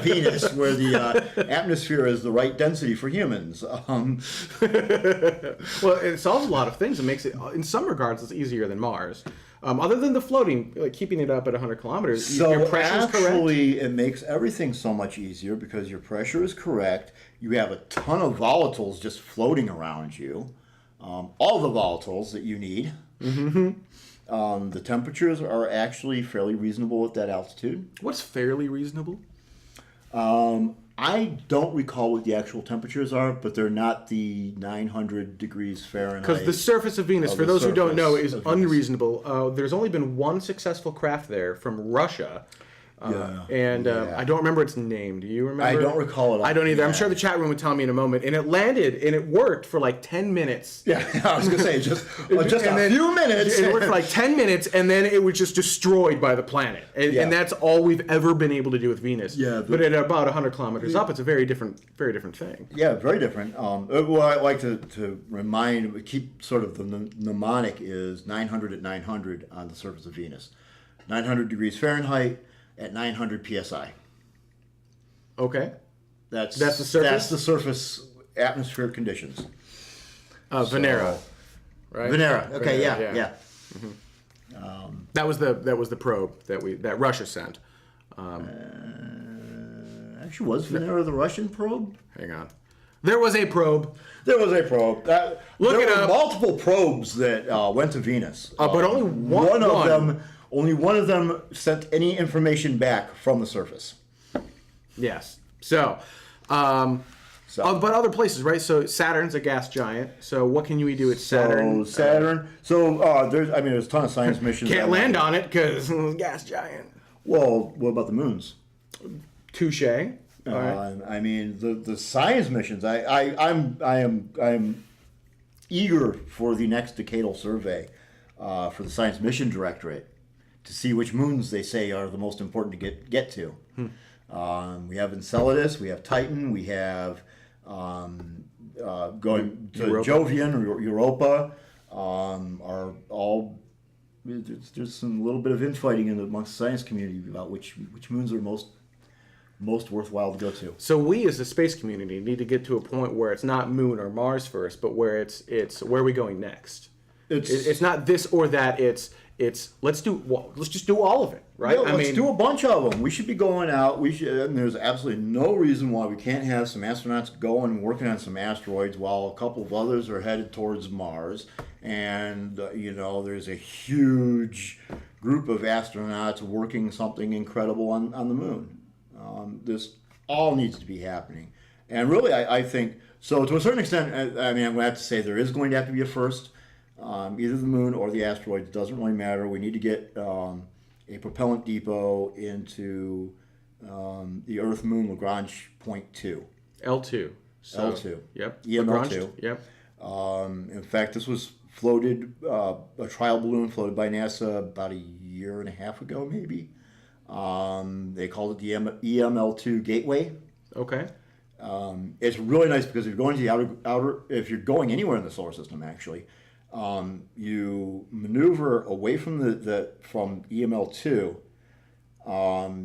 Venus, where the atmosphere is the right density for humans. Well, it solves a lot of things. It makes it, in some regards, it's easier than Mars. Other than the floating, like keeping it up at 100 kilometers, so your pressure is correct. Actually, it makes everything so much easier because your pressure is correct. You have a ton of volatiles just floating around you. All the volatiles that you need. Mm-hmm. The temperatures are actually fairly reasonable at that altitude. What's fairly reasonable? I don't recall what the actual temperatures are, but they're not the 900 degrees Fahrenheit. Because the surface of Venus, for those who don't know, is unreasonable. There's only been one successful craft there from Russia. I don't remember its name. Do you remember? I don't recall it. I don't either. I'm sure the chat room would tell me in a moment. And it landed, and it worked for like 10 minutes. Yeah, I was going to say, just a few minutes. It worked for like 10 minutes, and then it was just destroyed by the planet. And that's all we've ever been able to do with Venus. Yeah, but at about 100 kilometers up, it's a very different thing. Yeah, very different. What I like to keep sort of the mnemonic is 900 at 900 on the surface of Venus. 900 degrees Fahrenheit. At 900 psi. Okay. That's the surface? That's the surface atmospheric conditions. Venera. Right? Venera. Okay, Venera, yeah. Mm-hmm. That was the probe that Russia sent. Actually, was Venera the Russian probe? Hang on. There was a probe. There was a probe. There were up. multiple probes that went to Venus. But only one of them. Only one of them sent any information back from the surface. Yes. So, but other places, right? So Saturn's a gas giant. So what can we do at Saturn? There's a ton of science missions. Can't land on it because gas giant. Well, what about the moons? Touche. Right. The science missions. I am eager for the next decadal survey for the Science Mission Directorate to see which moons they say are the most important to get to. We have Enceladus, we have Titan, we have going to Europa. Jovian or Europa. Are all there's some little bit of infighting amongst the science community about which moons are most worthwhile to go to. So we as a space community need to get to a point where it's not Moon or Mars first, but where it's where are we going next? It's not this or that. It's let's just do all of it, right? Yeah, let's do a bunch of them. We should be going out. And there's absolutely no reason why we can't have some astronauts going and working on some asteroids while a couple of others are headed towards Mars. And there's a huge group of astronauts working something incredible on the moon. This all needs to be happening. And really, I think, so to a certain extent, I'm going to have to say there is going to have to be a first. Either the moon or the asteroids, doesn't really matter. We need to get a propellant depot into the Earth-Moon Lagrange point 2. L2. So, L2. Yep. EML2. Yep. In fact, this was floated, a trial balloon floated by NASA about a year and a half ago, maybe. They called it the EML2 Gateway. Okay. It's really nice because if you're going to the outer, if you're going anywhere in the solar system, actually, you maneuver away from from EML2.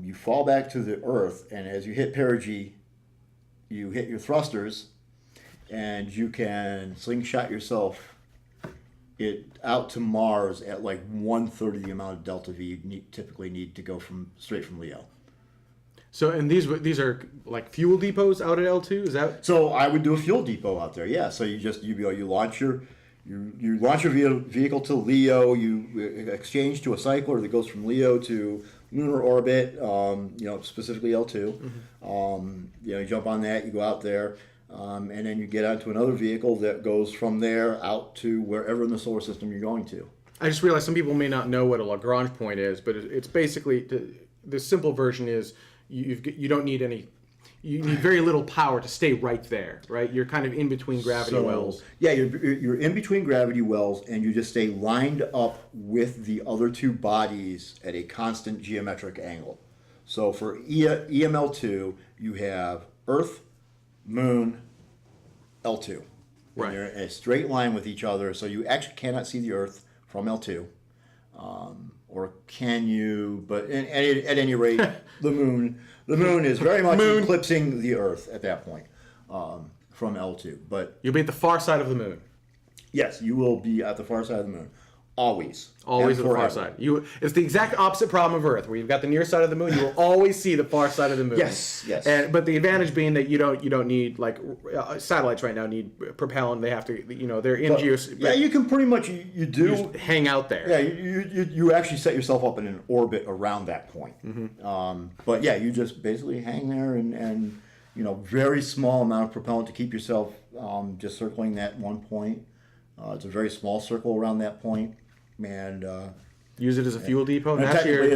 You fall back to the Earth, and as you hit perigee, you hit your thrusters, and you can slingshot yourself out to Mars at like 1/3 the amount of delta V you typically need to go straight from Leo. So, and these are like fuel depots out at L2. Is that? So I would do a fuel depot out there. Yeah. So you launch your vehicle to Leo. You exchange to a cycler that goes from Leo to lunar orbit. Specifically L2. You jump on that. You go out there. And then you get onto another vehicle that goes from there out to wherever in the solar system you're going to. I just realized some people may not know what a Lagrange point is, but it's basically the simple version is you don't need any. You need very little power to stay right there, right? You're kind of in between gravity wells. Yeah, you're in between gravity wells, and you just stay lined up with the other two bodies at a constant geometric angle. So for EML2, you have Earth, Moon, L2. Right. And they're in a straight line with each other, so you actually cannot see the Earth from L2. Or can you? But at any rate, the moon is very much eclipsing the Earth at that point from L2. But You'll be at the far side of the moon. yes, you will be at the far side of the moon. Always. Always And at the far forever. side. It's the exact opposite problem of Earth, where you've got the near side of the moon. You will always see the far side of the moon. Yes. But the advantage being that you don't need satellites right now need propellant. They have to they're in Yeah, you can pretty much you do. you just hang out there. Yeah, you actually set yourself up in an orbit around that point. But yeah, you just basically hang there and very small amount of propellant to keep yourself just circling that one point. It's a very small circle around that point, and Use it as a fuel depot. and That's technically your,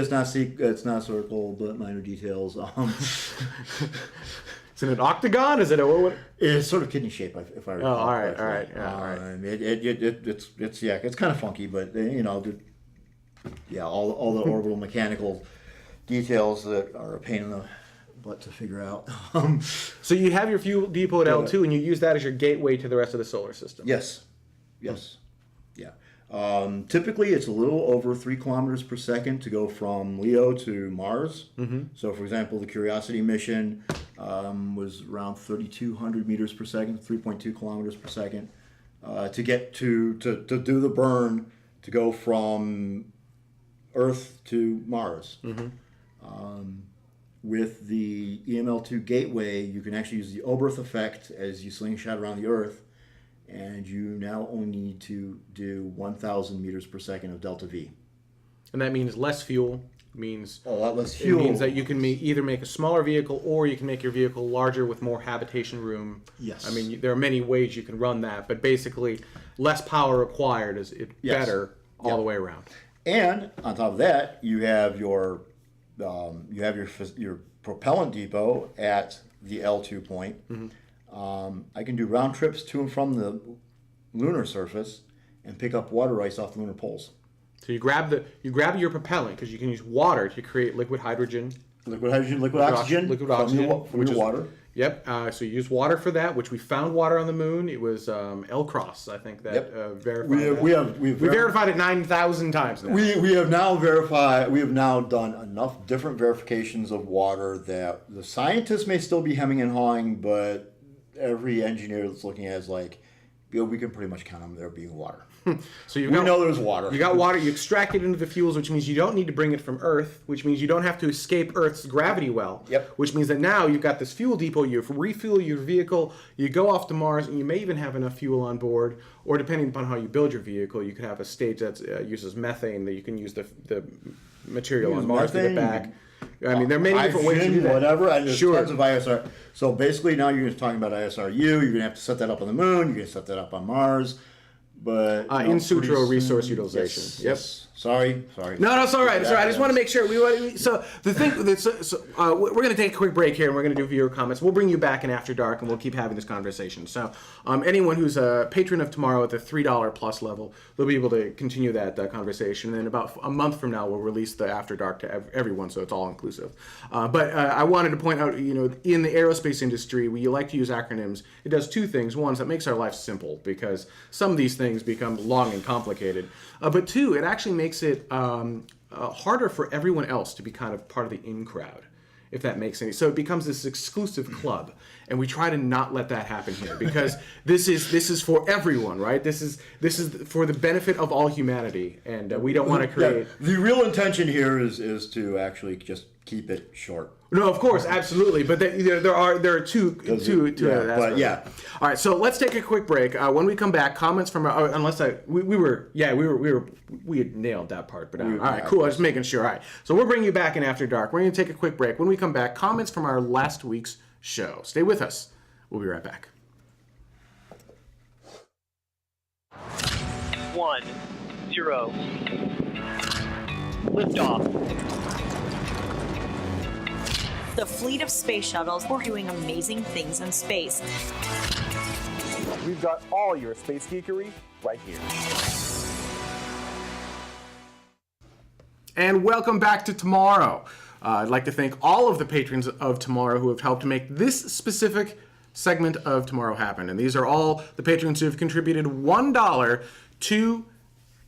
it's not circle, but minor details. Is it an octagon? Is it a what? It's sort of kidney shape, if I recall. all right, correctly. all right, yeah, all right. It's kind of funky, but all the orbital mechanical details that are a pain in the butt to figure out. So you have your fuel depot at L2, and you use that as your gateway to the rest of the solar system. Yes. Yeah. Typically, it's a little over 3 kilometers per second to go from Leo to Mars. So, for example, the Curiosity mission was around 3,200 meters per second, 3.2 kilometers per second, to get to do the burn to go from Earth to Mars. With the EML2 gateway, you can actually use the Oberth effect as you slingshot around the Earth, and you now only need to do 1,000 meters per second of delta V. And that means less fuel. Means A lot less it fuel. means that you can either make a smaller vehicle or you can make your vehicle larger with more habitation room. Yes. I mean, there are many ways you can run that, but basically, less power required is better all the way around. And on top of that, you have your propellant depot at the L2 point. I can do round trips to and from the lunar surface and pick up water ice off the lunar poles. So you grab your propellant, because you can use water to create liquid hydrogen. Liquid hydrogen, liquid oxygen from your water. Yep. So you use water for that, which we found water on the moon. It was L-Cross, I think, that verified. We verified it 9,000 times now. We have now verified. We have now done enough different verifications of water that the scientists may still be hemming and hawing, but every engineer that's looking at it is like, we can pretty much count on there being water. So we know there's water. You got water. You extract it into the fuels, which means you don't need to bring it from Earth, which means you don't have to escape Earth's gravity well. Yep. Which means that now you've got this fuel depot. You refuel your vehicle. You go off to Mars, and you may even have enough fuel on board. Or depending upon how you build your vehicle, you could have a stage that uses methane that you can use the material on Mars to get back. I mean, there are many different ways to do that. Whatever, and there's tons of ISR. So basically, now you're talking about ISRU. You're going to have to set that up on the moon. You're going to set that up on Mars. But in sutro resource utilization. Yes, Yep. yes. Sorry. No, it's all right. It's all right. I just want to make sure. So the thing, we're going to take a quick break here, and we're going to do viewer comments. We'll bring you back in After Dark, and we'll keep having this conversation. So anyone who's a patron of Tomorrow at the $3 plus level, they'll be able to continue that conversation. And then about a month from now, we'll release the After Dark to everyone, so it's all inclusive. But I wanted to point out, in the aerospace industry, we like to use acronyms. It does two things. One, it makes our life simple, because some of these things become long and complicated. But two, it actually makes it harder for everyone else to be kind of part of the in crowd, if that makes any. So it becomes this exclusive club, and we try to not let that happen here, because this is for everyone, right? This is for the benefit of all humanity, and we don't want to create. Yeah, the real intention here is to actually just keep it short. No, of course, absolutely, but there are two aspects. But yeah. All right, so let's take a quick break. When we come back, comments from our, we had nailed that part, but all right, cool. I was making sure. All right, so we'll bring you back in After Dark. We're going to take a quick break. When we come back, comments from our last week's show. Stay with us. We'll be right back. 1, 0. Liftoff. The fleet of space shuttles were doing amazing things in space. We've got all your space geekery right here. And welcome back to Tomorrow. I'd like to thank all of the patrons of Tomorrow who have helped to make this specific segment of Tomorrow happen. And these are all the patrons who have contributed $1 to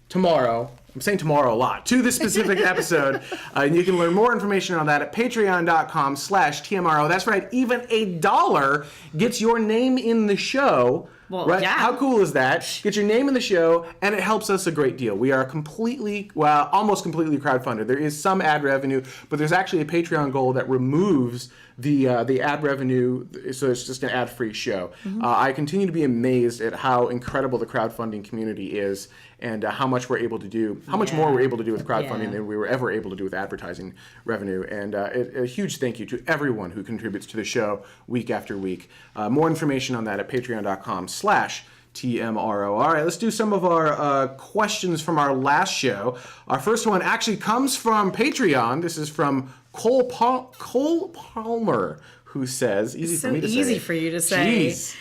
Tomorrow. I'm saying Tomorrow a lot, to this specific episode. And you can learn more information on that at patreon.com/TMRO. That's right, even $1 gets your name in the show. Well, right? yeah. How cool is that? Get your name in the show, and it helps us a great deal. We are almost completely crowdfunded. There is some ad revenue, but there's actually a Patreon goal that removes the ad revenue, so it's just an ad-free show. I continue to be amazed at how incredible the crowdfunding community is, and how much we're able to do, how much more we're able to do with crowdfunding than we were ever able to do with advertising revenue. And a huge thank you to everyone who contributes to the show week after week. More information on that at patreon.com/TMRO. All right, let's do some of our questions from our last show. Our first one actually comes from Patreon. This is from Cole Palmer, who says, easy for me to say. Easy for you to say. Jeez.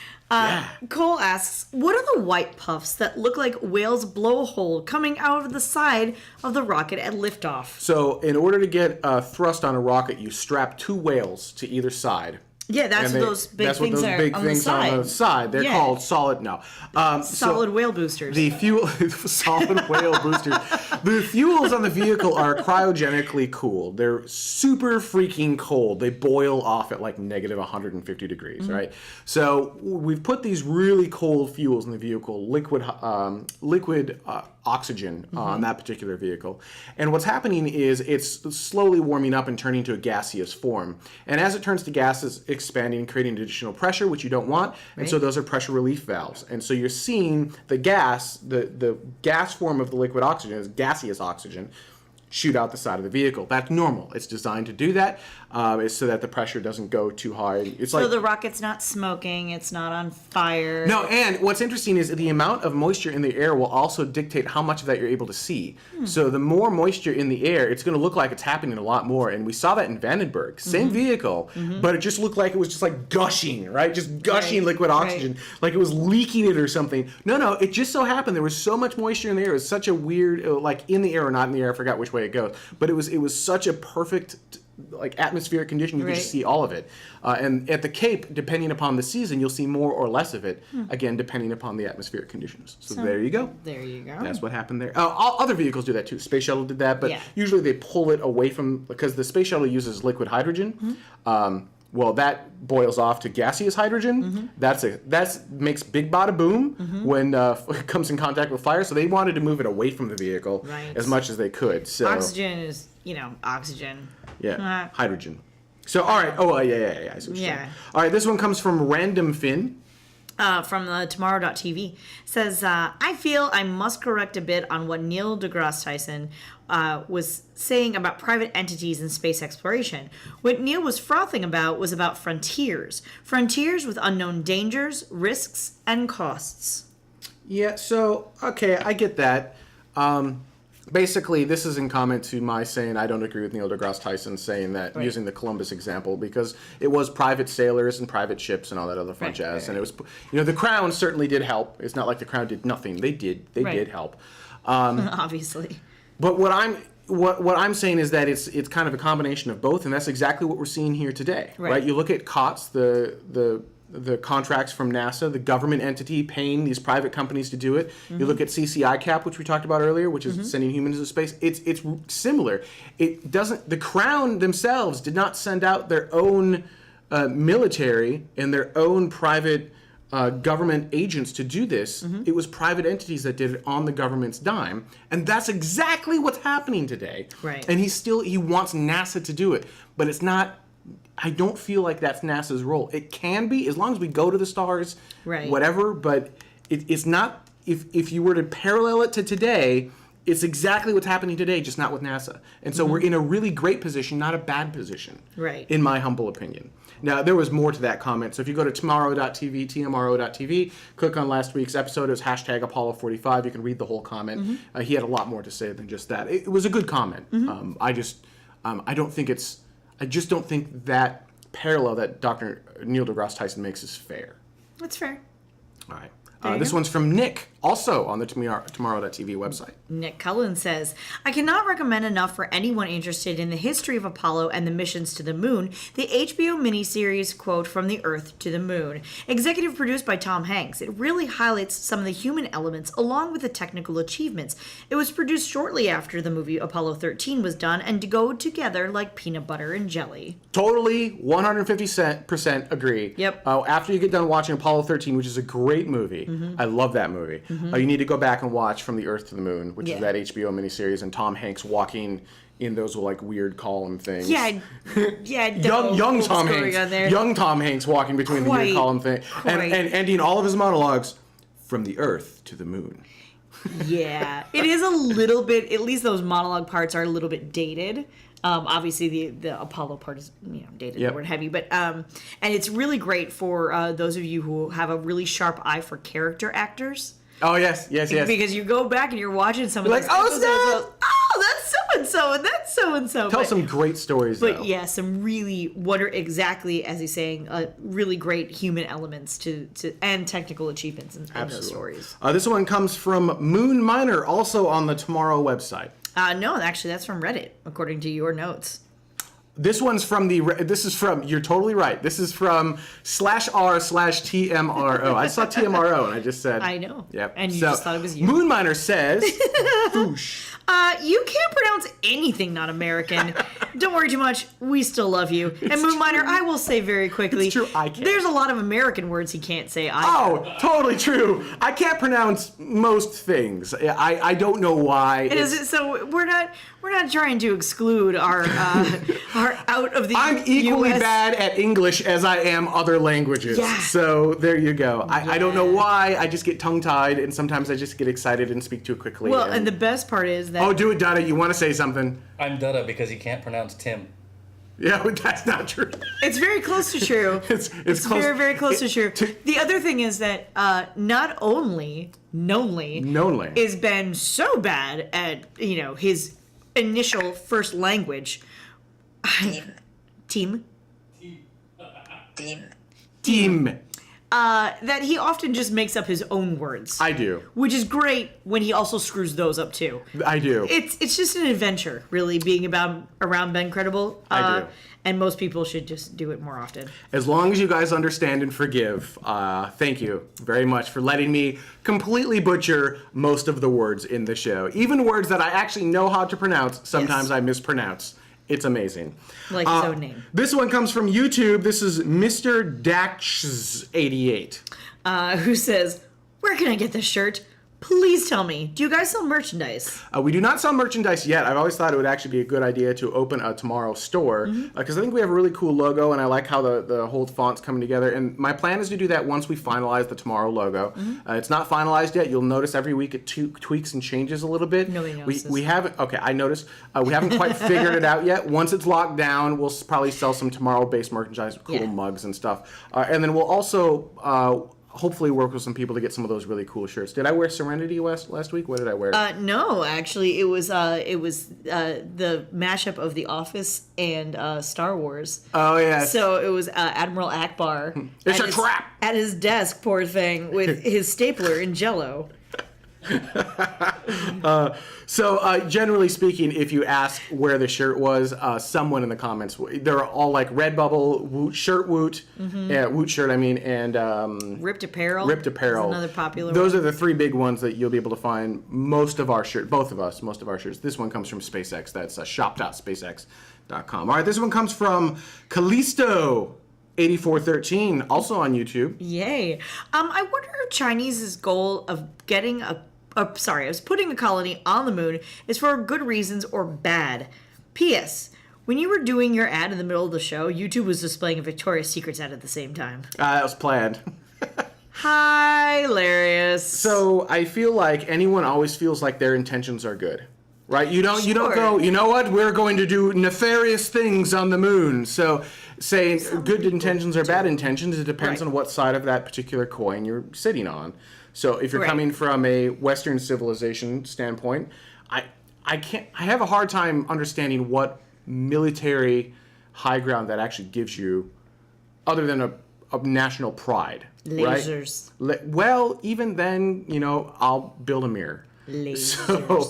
Cole asks, what are the white puffs that look like whales' blowhole coming out of the side of the rocket at liftoff? So in order to get thrust on a rocket, you strap two whales to either side. Yeah, that's what those big things are on the side. On the side. They're called solid. No, solid whale boosters. The fuel, solid whale boosters. The fuels on the vehicle are cryogenically cooled. They're super freaking cold. They boil off at like negative 150 degrees, right? So we've put these really cold fuels in the vehicle, liquid oxygen on that particular vehicle. And what's happening is it's slowly warming up and turning to a gaseous form. And as it turns to gas, it's expanding, creating additional pressure, which you don't want. And so those are pressure relief valves. And so you're seeing the gas, the gas form of the liquid oxygen is gaseous oxygen, shoot out the side of the vehicle. That's normal. It's designed to do that. It's so that the pressure doesn't go too high. It's So the rocket's not smoking, it's not on fire. No, and what's interesting is the amount of moisture in the air will also dictate how much of that you're able to see. So the more moisture in the air, it's going to look like it's happening a lot more. And we saw that in Vandenberg. Same vehicle, but it just looked like it was just like gushing, right? Just gushing liquid oxygen, like it was leaking it or something. No, it just so happened there was so much moisture in the air. It was such a weird, like in the air or not in the air, I forgot which way it goes. But it was such a perfect like atmospheric condition, you can just see all of it. And at the Cape, depending upon the season, you'll see more or less of it, again, depending upon the atmospheric conditions. So there you go. There you go. That's what happened there. All other vehicles do that too. Space Shuttle did that, but usually they pull it away from, because the Space Shuttle uses liquid hydrogen. Well, that boils off to gaseous hydrogen. That makes big bada boom when it comes in contact with fire. So they wanted to move it away from the vehicle as much as they could. So oxygen is, oxygen. Yeah, hydrogen. So, all right. Oh, yeah. I see what you're saying. All right, this one comes from Random Finn. From the TMRO.tv. Says, I feel I must correct a bit on what Neil deGrasse Tyson was saying about private entities in space exploration. What Neil was frothing about was about frontiers. Frontiers with unknown dangers, risks, and costs. Yeah, so, okay, I get that. Basically, this is in comment to my saying I don't agree with Neil deGrasse Tyson saying that, using the Columbus example, because it was private sailors and private ships and all that other fun jazz. And it was, the Crown certainly did help. It's not like the Crown did nothing. They did help. Obviously. But what I'm saying is that it's kind of a combination of both, and that's exactly what we're seeing here today, right? You look at COTS, the contracts from NASA, the government entity paying these private companies to do it. You look at CCICAP, which we talked about earlier, which is sending humans into space. It's similar. It doesn't. The Crown themselves did not send out their own military and their own private government agents to do this. It was private entities that did it on the government's dime, and that's exactly what's happening today. Right. And he wants NASA to do it, but it's not. I don't feel like that's NASA's role. It can be, as long as we go to the stars, whatever, but it's not, if you were to parallel it to today, it's exactly what's happening today, just not with NASA. And so we're in a really great position, not a bad position, in my humble opinion. Now, there was more to that comment, so if you go to TMRO.tv, TMRO.tv, click on last week's episode, it was hashtag Apollo 45, you can read the whole comment. He had a lot more to say than just that. It was a good comment. I just don't think that parallel that Dr. Neil deGrasse Tyson makes is fair. That's fair. All right. This one's from Nick, also on the Tomorrow.tv website. Nick Cullen says, I cannot recommend enough for anyone interested in the history of Apollo and the missions to the moon, the HBO miniseries, quote, From the Earth to the Moon. Executive produced by Tom Hanks. It really highlights some of the human elements along with the technical achievements. It was produced shortly after the movie Apollo 13 was done and to go together like peanut butter and jelly. Totally, 150% agree. Yep. After you get done watching Apollo 13, which is a great movie, I love that movie. You need to go back and watch From the Earth to the Moon, which is that HBO miniseries, and Tom Hanks walking in those like weird column things. Yeah. young Tom Hanks. Young Tom Hanks walking between the weird column thing, and ending all of his monologues from the Earth to the Moon. Yeah, it is a little bit. At least those monologue parts are a little bit dated. Obviously, the Apollo part is dated and word heavy, but and it's really great for those of you who have a really sharp eye for character actors. Oh yes. Because you go back and you're watching some of like, those oh episodes, that's so and so, and that's so and so. Tell some great stories. But though. yeah, some really what are exactly as he's saying, really great human elements to and technical achievements in those stories. This one comes from Moon Miner, also on the Tomorrow website. No, actually, that's from Reddit, according to your notes. This one's from you're totally right. This is from /r/TMRO. I saw TMRO and I just said. I know. Yep. And you just thought it was you. Moon Miner says, Boosh. You can't pronounce anything not American. Don't worry too much. We still love you. And Moon Miner, I will say very quickly. It's true, I can't. There's a lot of American words he can't say either. Oh, totally true. I can't pronounce most things. I don't know why. So we're not trying to exclude our are out of the I'm equally US. bad at English as I am other languages. Yeah. So there you go. I don't know why. I just get tongue-tied, and sometimes I just get excited and speak too quickly. Well, and the best part is that Oh, do it, Dada. You want to say something? I'm Dutta because he can't pronounce Tim. Yeah, that's not true. it's very close to true. It's close. very, very close to true. The other thing is that not only Knownly. is Ben so bad at, his initial first language. Team. That he often just makes up his own words. I do. Which is great when he also screws those up too. I do. It's just an adventure, really, being around Ben Credible. I do. And most people should just do it more often. As long as you guys understand and forgive, thank you very much for letting me completely butcher most of the words in the show. Even words that I actually know how to pronounce, sometimes Yes. I mispronounce. It's amazing. Like his own name. This one comes from YouTube. This is Mr. Dax88. Who says, "Where can I get this shirt? Please tell me. Do you guys sell merchandise?" We do not sell merchandise yet. I've always thought it would actually be a good idea to open a Tomorrow store because I think we have a really cool logo and I like how the whole font's coming together. And my plan is to do that once we finalize the Tomorrow logo. It's not finalized yet. You'll notice every week it tweaks and changes a little bit. Nobody notices. We haven't. Okay, I noticed. We haven't quite figured it out yet. Once it's locked down, we'll probably sell some Tomorrow-based merchandise, cool Yeah. mugs and stuff, and then we'll also. Hopefully work with some people to get some of those really cool shirts. Did I wear Serenity last week? What did I wear? No, actually, it was the mashup of The Office and Star Wars. Oh, yes. So it was Admiral Akbar. It's at a trap! At his desk, poor thing, with his stapler in Jell-O. So generally speaking, if you ask where the shirt was, someone in the comments, they're all like Redbubble, Woot shirt, Woot, Woot shirt, I mean, and Ripped Apparel. Ripped Apparel. Is another popular Those one. are the three big ones that you'll be able to find most of our shirts, both of us, most of our shirts. This one comes from SpaceX. That's shop.spacex.com. All right, this one comes from Callisto. 8413, also on YouTube. Yay. I wonder if Chinese's goal of getting putting a colony on the moon is for good reasons or bad. P.S. When you were doing your ad in the middle of the show, YouTube was displaying a Victoria's Secrets ad at the same time. That was planned. Hilarious. So I feel like anyone always feels like their intentions are good. Right? You don't Sure. go, you know what? We're going to do nefarious things on the moon. So saying good intentions or bad intentions, it depends Right. on what side of that particular coin you're sitting on. So if you're Right. coming from a Western civilization standpoint, I have a hard time understanding what military high ground that actually gives you other than a national pride. Lasers. Right? Well, even then, I'll build a mirror. Lasers.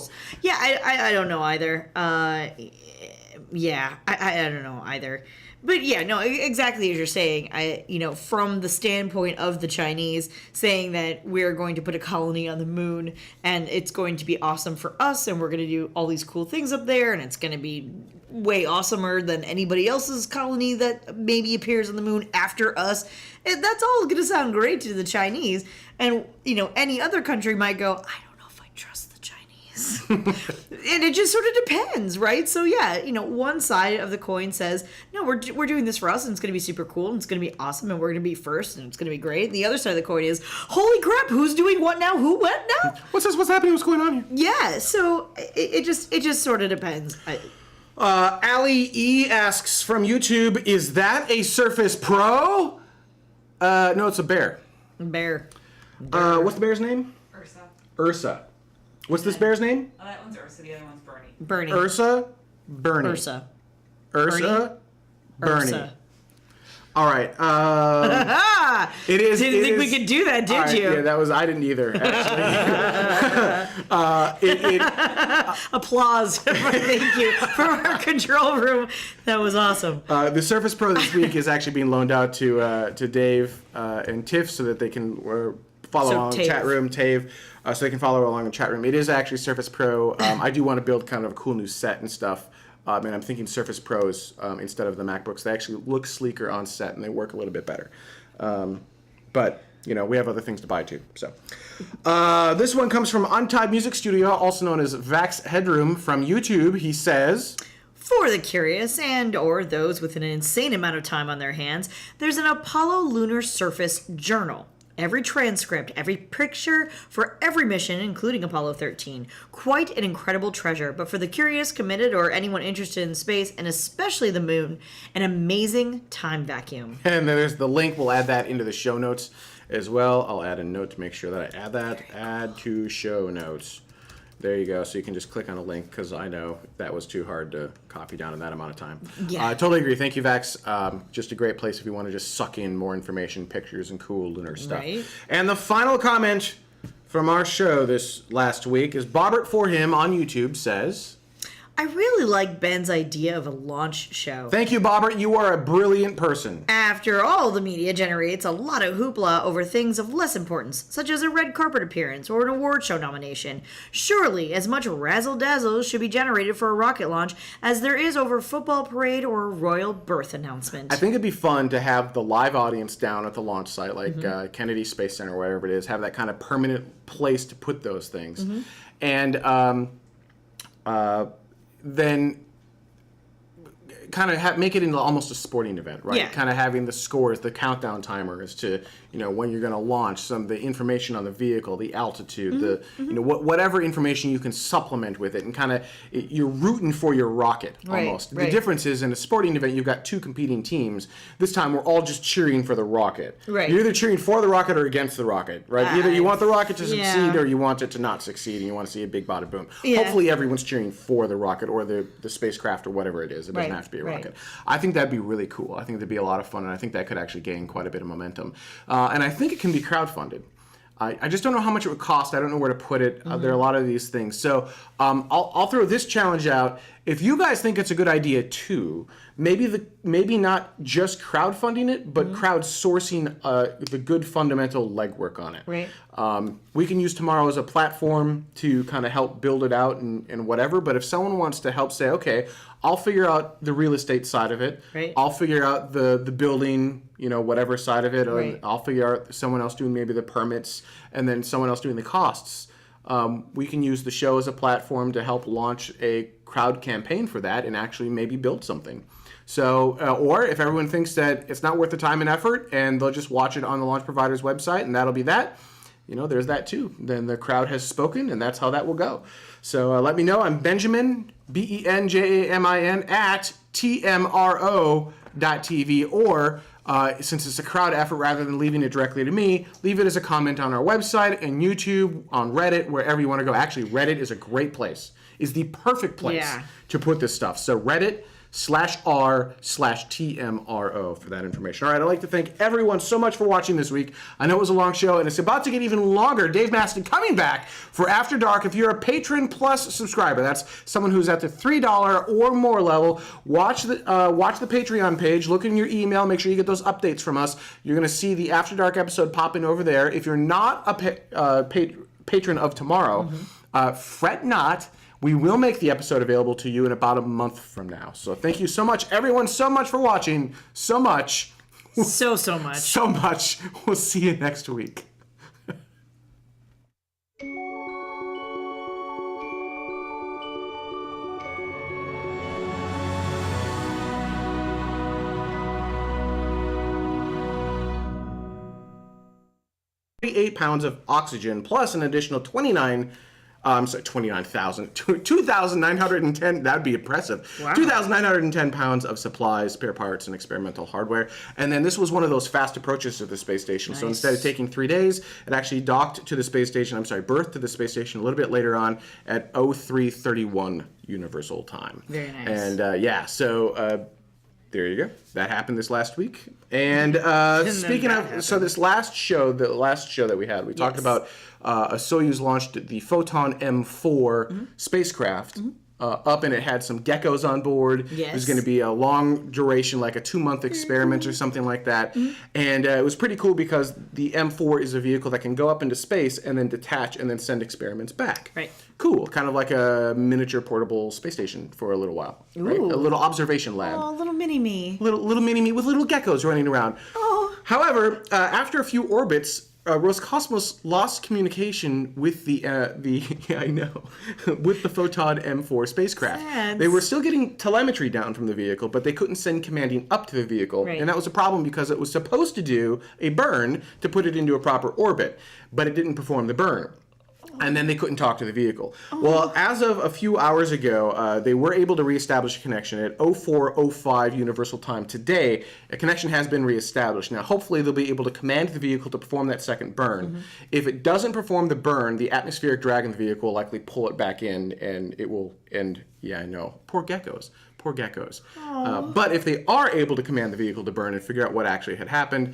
So, Yeah, I don't know either. I don't know either. But yeah, no, exactly as you're saying. From the standpoint of the Chinese saying that we're going to put a colony on the moon and it's going to be awesome for us and we're going to do all these cool things up there and it's going to be way awesomer than anybody else's colony that maybe appears on the moon after us. And that's all going to sound great to the Chinese. And, any other country might go, I don't know if I trust the Chinese. And it just sort of depends, right? So yeah, one side of the coin says, no, we're doing this for us and it's going to be super cool and it's going to be awesome and we're going to be first and it's going to be great. And the other side of the coin is, holy crap, who's doing what now? Who, what now? what's this? What's happening? What's going on here? Yeah, so it just sort of depends. Ali E asks from YouTube, is that a Surface Pro? No, it's a bear. Bear. What's the bear's name? Ursa. Ursa. What's this bear's name? That one's Ursa, the other one's Bernie. Bernie. Ursa? Bernie. Ursa. Ursa? Bernie. Ursa. All right. Ah! It is. Didn't it think we is- could do that, did all right, you? Yeah, I didn't either, actually. Applause. Thank you. From our control room. That was awesome. The Surface Pro this week is actually being loaned out to Dave and Tiff so that they can follow So along in the Tave. chat room. Tave, so they can follow along in the chat room. It is actually Surface Pro. I do want to build kind of a cool new set and stuff. And I'm thinking Surface Pros instead of the MacBooks. They actually look sleeker on set and they work a little bit better. But we have other things to buy too. So this one comes from Untied Music Studio, also known as Vax Headroom from YouTube. He says, For the curious and or those with an insane amount of time on their hands, there's an Apollo Lunar Surface Journal. Every transcript, every picture for every mission, including Apollo 13. Quite an incredible treasure, but for the curious, committed, or anyone interested in space, and especially the moon, an amazing time vacuum. And then there's the link. We'll add that into the show notes as well. I'll add a note to make sure that I add that. Add to show notes. There you go. So you can just click on a link because I know that was too hard to copy down in that amount of time. Yeah. I totally agree. Thank you, Vax. Just a great place if you want to just suck in more information, pictures, and cool lunar stuff. Right. And the final comment from our show this last week is Bobbert for him on YouTube says, I really like Ben's idea of a launch show. thank you, Bobbert. You are a brilliant person. After all, the media generates a lot of hoopla over things of less importance, such as a red carpet appearance or an award show nomination. Surely, as much razzle-dazzle should be generated for a rocket launch as there is over a football parade or a royal birth announcement. I think it'd be fun to have the live audience down at the launch site, like Kennedy Space Center or whatever it is, have that kind of permanent place to put those things. And then kind of make it into almost a sporting event, right? Yeah. Kind of having the scores, the countdown timer as to, when you're going to launch, some of the information on the vehicle, the altitude, the whatever information you can supplement with it, and kind of you're rooting for your rocket almost. Right. The difference is in a sporting event you've got two competing teams. This time we're all just cheering for the rocket. Right. You're either cheering for the rocket or against the rocket, right? Either you want the rocket to succeed or you want it to not succeed, and you want to see a big bada boom. Yeah. Hopefully everyone's cheering for the rocket or the spacecraft or whatever it is. It doesn't have to be a rocket. I think that'd be really cool. I think that'd be a lot of fun, and I think that could actually gain quite a bit of momentum. And I think it can be crowdfunded. I just don't know how much it would cost. I don't know where to put it. There are a lot of these things. So I'll throw this challenge out. If you guys think it's a good idea too, maybe not just crowdfunding it, but crowdsourcing the good fundamental legwork on it. Right. We can use Tomorrow as a platform to kind of help build it out and whatever. But if someone wants to help say, okay, I'll figure out the real estate side of it. Right. I'll figure out the building, whatever side of it. Or Right. I'll figure out someone else doing maybe the permits and then someone else doing the costs. We can use the show as a platform to help launch a crowd campaign for that and actually maybe build something. So, or if everyone thinks that it's not worth the time and effort and they'll just watch it on the launch provider's website and that'll be that, there's that too. Then the crowd has spoken and that's how that will go. So let me know. I'm Benjamin, BenJamin at TMRO.tv, or since it's a crowd effort, rather than leaving it directly to me, leave it as a comment on our website and YouTube, on Reddit, wherever you want to go. Actually, Reddit is a great place. Is the perfect place to put this stuff. So Reddit/r/TMRO for that information. All right, I'd like to thank everyone so much for watching this week. I know it was a long show, and it's about to get even longer. Dave Masten coming back for After Dark. If you're a Patron Plus subscriber, that's someone who's at the $3 or more level, watch the Patreon page, look in your email, make sure you get those updates from us. You're going to see the After Dark episode popping over there. If you're not a patron of Tomorrow, fret not. We will make the episode available to you in about a month from now. So thank you so much, everyone, so much for watching. So much. So much. So much. We'll see you next week. £8 of oxygen plus an additional 2,910, that'd be impressive. Wow. 2,910 pounds of supplies, spare parts, and experimental hardware. And then this was one of those fast approaches to the space station. So instead of taking 3 days, it actually berthed to the space station a little bit later on at 0331 Universal Time. Very nice. And there you go. That happened this last week. And speaking of, so this last show, the last show that we had, we talked about a Soyuz launched the Photon M4 spacecraft up, and it had some geckos on board. Yes. It was going to be a long duration, like a 2-month experiment or something like that. And it was pretty cool because the M4 is a vehicle that can go up into space and then detach and then send experiments back. Right. Cool. Kind of like a miniature portable space station for a little while. Right? A little observation lab. Oh, little mini-me. Little mini-me with little geckos running around. Oh. However, after a few orbits, Roscosmos lost communication with the yeah, I know, with the Photod M4 spacecraft. Sad. They were still getting telemetry down from the vehicle, but they couldn't send commanding up to the vehicle, Right. and that was a problem because it was supposed to do a burn to put it into a proper orbit, but it didn't perform the burn. And then they couldn't talk to the vehicle. Well, as of a few hours ago, they were able to reestablish a connection at 04:05 Universal Time today. A connection has been reestablished. Now, hopefully, they'll be able to command the vehicle to perform that second burn. If it doesn't perform the burn, the atmospheric drag in the vehicle will likely pull it back in, and it will end. Yeah, I know. Poor geckos. Poor geckos. But if they are able to command the vehicle to burn and figure out what actually had happened,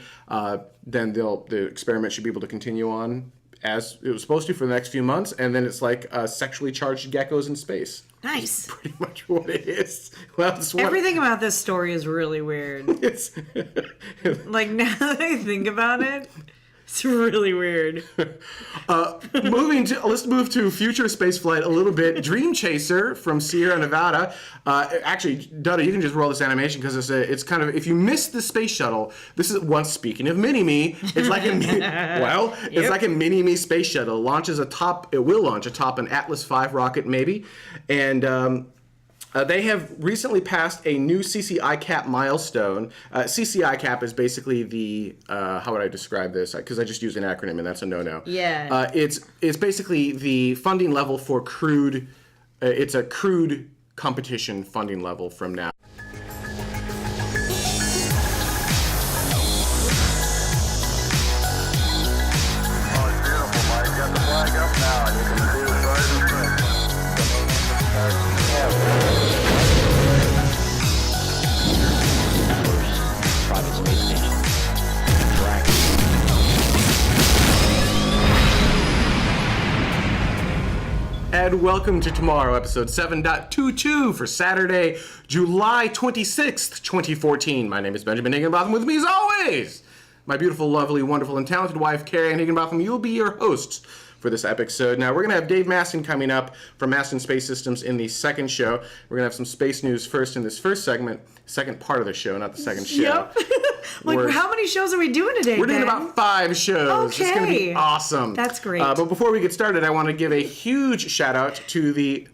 then the experiment should be able to continue on as it was supposed to for the next few months, and then it's like sexually charged geckos in space. Nice. Pretty much what it is. Well, it's Everything about this story is really weird. It's Like, now that I think about it, it's really weird. let's move to future space flight a little bit. Dream Chaser from Sierra Nevada. Actually, Dutta, you can just roll this animation because it's kind of, if you missed the space shuttle, this is once speaking of mini-me. It's like it's like a mini-me space shuttle. It will launch atop an Atlas V rocket maybe, and they have recently passed a new CCI cap milestone. CCI cap is basically the how would I describe this? Because I just used an acronym and that's a no-no. Yeah. It's basically the funding level for crewed. It's a crewed competition funding level from now. And welcome to Tomorrow, episode 7.22 for Saturday, July 26th, 2014. My name is Benjamin Higginbotham. With me, as always, my beautiful, lovely, wonderful, and talented wife, Carrie Ann Higginbotham. You'll be your hosts for this episode. Now, we're going to have Dave Masten coming up from Masten Space Systems in the second show. We're going to have some space news first in this first segment, second part of the show, not the second show. Yep. Like, how many shows are we doing today, We're doing Ben? about 5 shows. Okay. It's going to be awesome. That's great. But before we get started, I want to give a huge shout out to the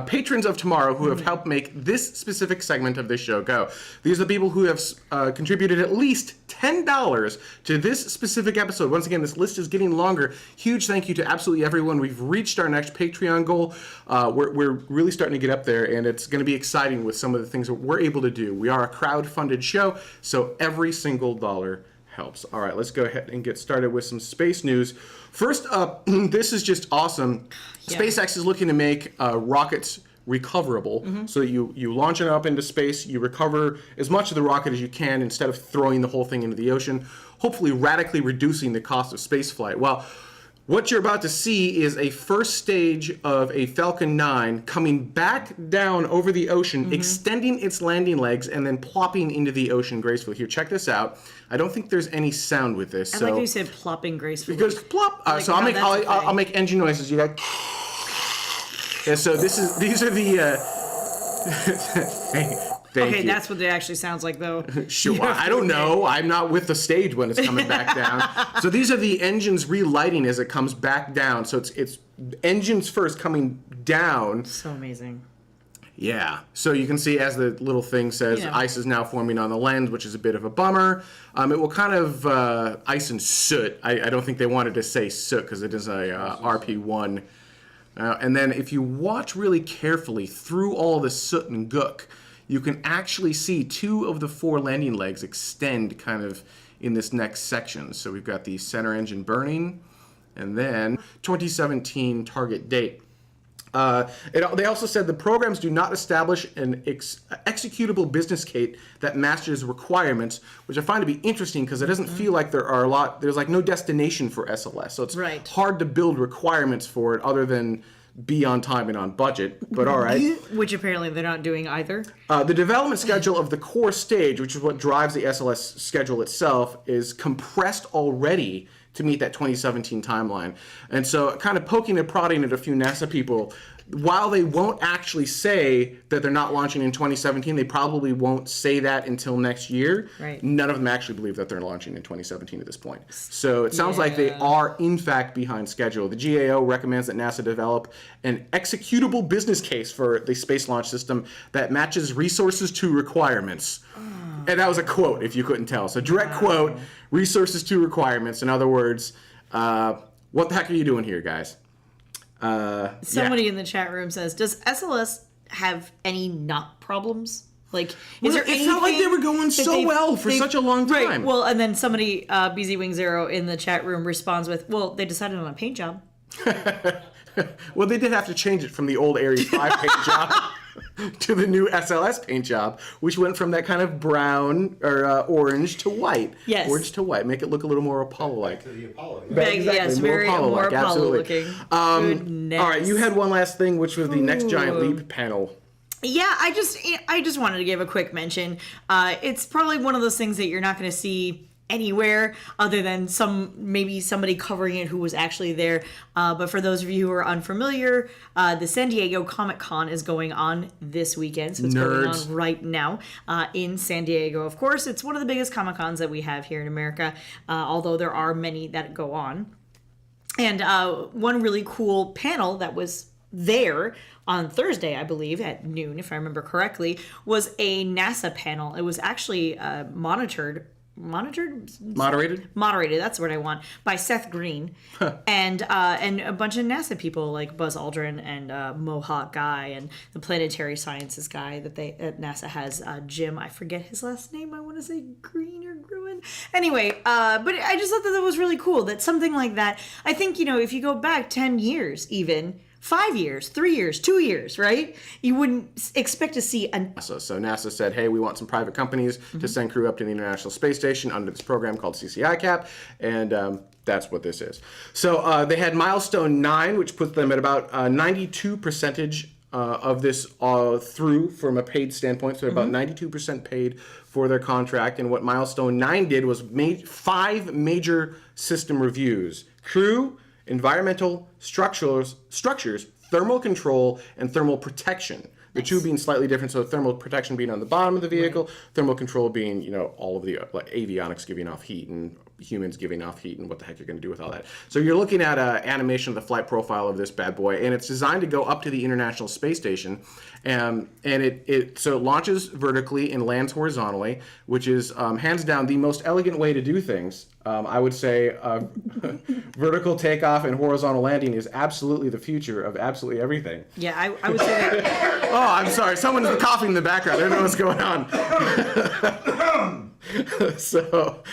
patrons of Tomorrow who have helped make this specific segment of this show go. These are the people who have contributed at least $10 to this specific episode. Once again, this list is getting longer. Huge thank you to absolutely everyone. We've reached our next Patreon goal. We're really starting to get up there, and it's going to be exciting with some of the things that we're able to do. We are a crowd-funded show, so every single dollar helps. All right, let's go ahead and get started with some space news. First up, this is just awesome. Yeah. SpaceX is looking to make rockets recoverable, so that you launch it up into space, you recover as much of the rocket as you can instead of throwing the whole thing into the ocean, hopefully radically reducing the cost of spaceflight. Well, what you're about to see is a first stage of a Falcon 9 coming back down over the ocean, extending its landing legs, and then plopping into the ocean gracefully. Here, check this out. I don't think there's any sound with this. I like how you said plopping gracefully. Because plop. Like So how that's a I'll thing. make engine noises. You got. Yeah. So these are the. Thank Okay, you. that's what it actually sounds like, though. Sure. I don't know. I'm not with the stage when it's coming back down. So these are the engines relighting as it comes back down. So it's engines first coming down. So amazing. Yeah. So you can see as the little thing says, Yeah. ice is now forming on the lens, which is a bit of a bummer. It will kind of ice and soot. I don't think they wanted to say soot because it is a RP1. And then if you watch really carefully through all the soot and gook, you can actually see 2 of the 4 landing legs extend kind of in this next section. So we've got the center engine burning, and then 2017 target date. They also said the programs do not establish an executable business case that matches requirements, which I find to be interesting because it doesn't feel like there's like no destination for SLS. So it's Right. hard to build requirements for it other than be on time and on budget, but all right. Which apparently they're not doing either. The development schedule of the core stage, which is what drives the SLS schedule itself, is compressed already to meet that 2017 timeline. And so kind of poking and prodding at a few NASA people, while they won't actually say that they're not launching in 2017, they probably won't say that until next year. Right. None of them actually believe that they're launching in 2017 at this point. So it sounds like they are, in fact, behind schedule. The GAO recommends that NASA develop an executable business case for the Space Launch System that matches resources to requirements. And that was a quote, if you couldn't tell. So direct quote, resources to requirements. In other words, what the heck are you doing here, guys? Somebody in the chat room says, "Does SLS have any nut problems? Like, is there it felt like they were going so well for such a long time." Right. Well, and then somebody, BZ Wing Zero in the chat room responds with, "Well, they decided on a paint job." Well, they did have to change it from the old Ares 5 paint job to the new SLS paint job, which went from that kind of brown or orange to white. Yes. Orange to white. Make it look a little more Apollo-like. To the Apollo. Yes, very more Apollo-looking. All right, you had one last thing, which was the Next Giant Leap panel. Yeah, I just wanted to give a quick mention. It's probably one of those things that you're not going to see anywhere other than maybe somebody covering it who was actually there. But for those of you who are unfamiliar, the San Diego Comic-Con is going on this weekend. So it's going on right now in San Diego. Of course, it's one of the biggest Comic-Cons that we have here in America, although there are many that go on. And one really cool panel that was there on Thursday, I believe, at noon, if I remember correctly, was a NASA panel. It was actually moderated, that's what I want, by Seth Green and a bunch of NASA people like Buzz Aldrin and Mohawk guy and the planetary sciences guy that NASA has, Jim, I forget his last name, I want to say Green or Gruen. Anyway, but I just thought that was really cool that something like that, I think, if you go back 10 years even, 5 years, 3 years, 2 years, right? You wouldn't expect to see So NASA said, hey, we want some private companies to send crew up to the International Space Station under this program called CCI Cap, and that's what this is. So they had milestone 9, which puts them at about 92% of this through from a paid standpoint. So about 92% paid for their contract. And what milestone 9 did was made 5 major system reviews. Crew, environmental, structures, thermal control, and thermal protection. The two being slightly different. So thermal protection being on the bottom of the vehicle, thermal control being, all of the avionics giving off heat and humans giving off heat and what the heck you're going to do with all that. So you're looking at an animation of the flight profile of this bad boy, and it's designed to go up to the International Space Station, and it launches vertically and lands horizontally, which is hands down the most elegant way to do things. I would say vertical takeoff and horizontal landing is absolutely the future of absolutely everything. Yeah, I would say that. Oh, I'm sorry. Someone's coughing in the background. I don't know what's going on. So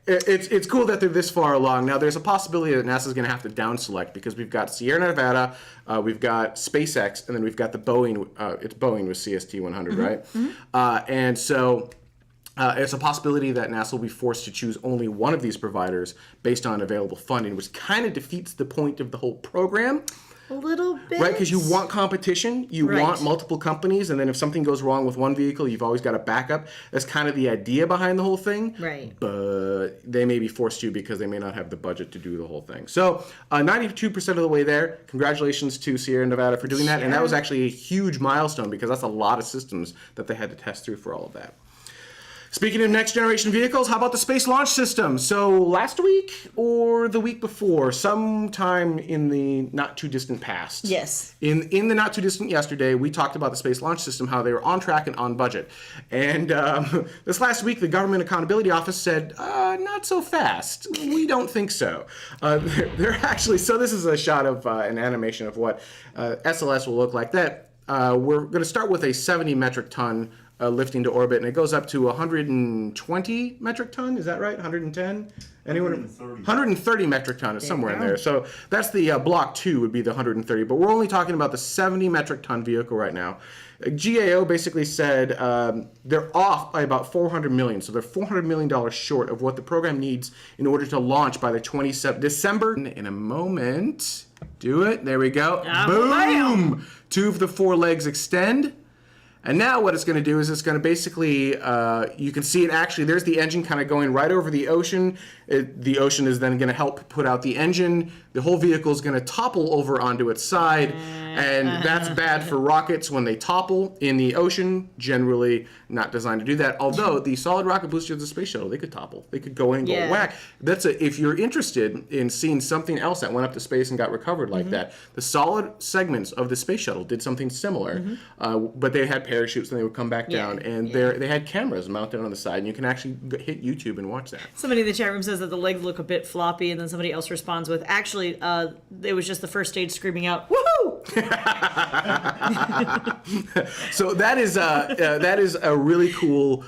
it's cool that they're this far along. Now, there's a possibility that NASA's going to have to down select because we've got Sierra Nevada, we've got SpaceX, and then we've got the Boeing. It's Boeing with CST-100, right? And so it's a possibility that NASA will be forced to choose only one of these providers based on available funding, which kind of defeats the point of the whole program. A little bit. Right, because you want competition, you want multiple companies, and then if something goes wrong with one vehicle, you've always got a backup. That's kind of the idea behind the whole thing. Right. But they may be forced to because they may not have the budget to do the whole thing. So 92% of the way there. Congratulations to Sierra Nevada for doing that. And that was actually a huge milestone because that's a lot of systems that they had to test through for all of that. Speaking of next generation vehicles, how about the Space Launch System? So last week or the week before, sometime in the not too distant past. Yes. In the not too distant yesterday, we talked about the Space Launch System, how they were on track and on budget. And this last week, the Government Accountability Office said, not so fast. We don't think so. They're actually, so this is a shot of an animation of what SLS will look like. We're going to start with a 70 metric ton lifting to orbit, and it goes up to 120 metric ton. Is that right? 110? Anyone? 130 metric ton is somewhere in there. So that's the block 2 would be the 130, but we're only talking about the 70 metric ton vehicle right now. GAO basically said they're off by about $400 million, so they're $400 million short of what the program needs in order to launch by the 27th December. In a moment, do it. There we go. Boom! 2 of the 4 legs extend. And now what it's going to do is it's going to basically, you can see it actually, there's the engine kind of going right over the ocean. The ocean is then going to help put out the engine. The whole vehicle is going to topple over onto its side. And that's bad for rockets when they topple in the ocean. Generally not designed to do that. Although the solid rocket boosters of the space shuttle, they could topple. They could go in and go whack. If you're interested in seeing something else that went up to space and got recovered like that, the solid segments of the space shuttle did something similar. But they had parachutes and they would come back down. And they had cameras mounted on the side. And you can actually hit YouTube and watch that. Somebody in the chat room says that the legs look a bit floppy, and then somebody else responds with, actually, it was just the first stage screaming out, woohoo! So that is a really cool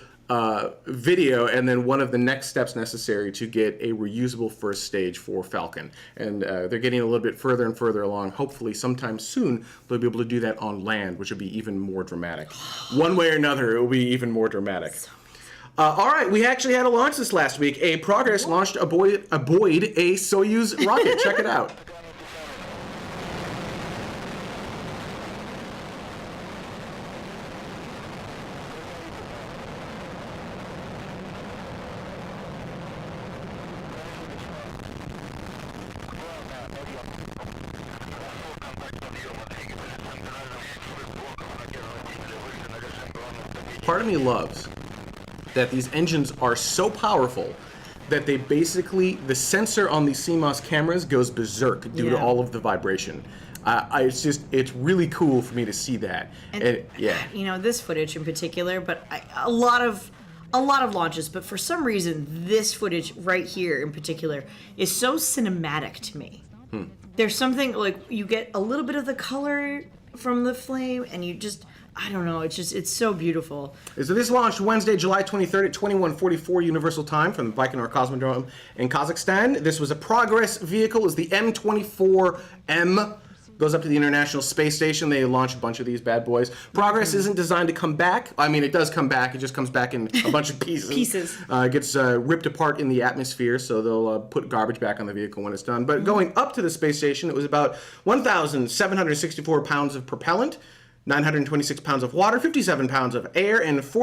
video, and then one of the next steps necessary to get a reusable first stage for Falcon. And they're getting a little bit further and further along. Hopefully sometime soon they'll be able to do that on land, which would be even more dramatic. One way or another, it will be even more dramatic. All right, we actually had a launch this last week. A Progress launched aboard a Soyuz rocket. Check it out. Part of me loves that these engines are so powerful that they basically, the sensor on these CMOS cameras goes berserk due to all of the vibration. It's really cool for me to see that. And you know, this footage in particular, but a lot of launches, but for some reason, this footage right here in particular is so cinematic to me. There's something, like, you get a little bit of the color from the flame, and you just, I don't know, it's so beautiful. So this launched Wednesday, July 23rd at 21:44 Universal Time from the Baikonur Cosmodrome in Kazakhstan. This was a Progress vehicle. It was the M24M. Goes up to the International Space Station. They launch a bunch of these bad boys. Progress isn't designed to come back. I mean, it does come back. It just comes back in a bunch of pieces. Gets ripped apart in the atmosphere, so they'll put garbage back on the vehicle when it's done. But going up to the space station, it was about 1,764 pounds of propellant, 926 pounds of water, 57 pounds of air, and 40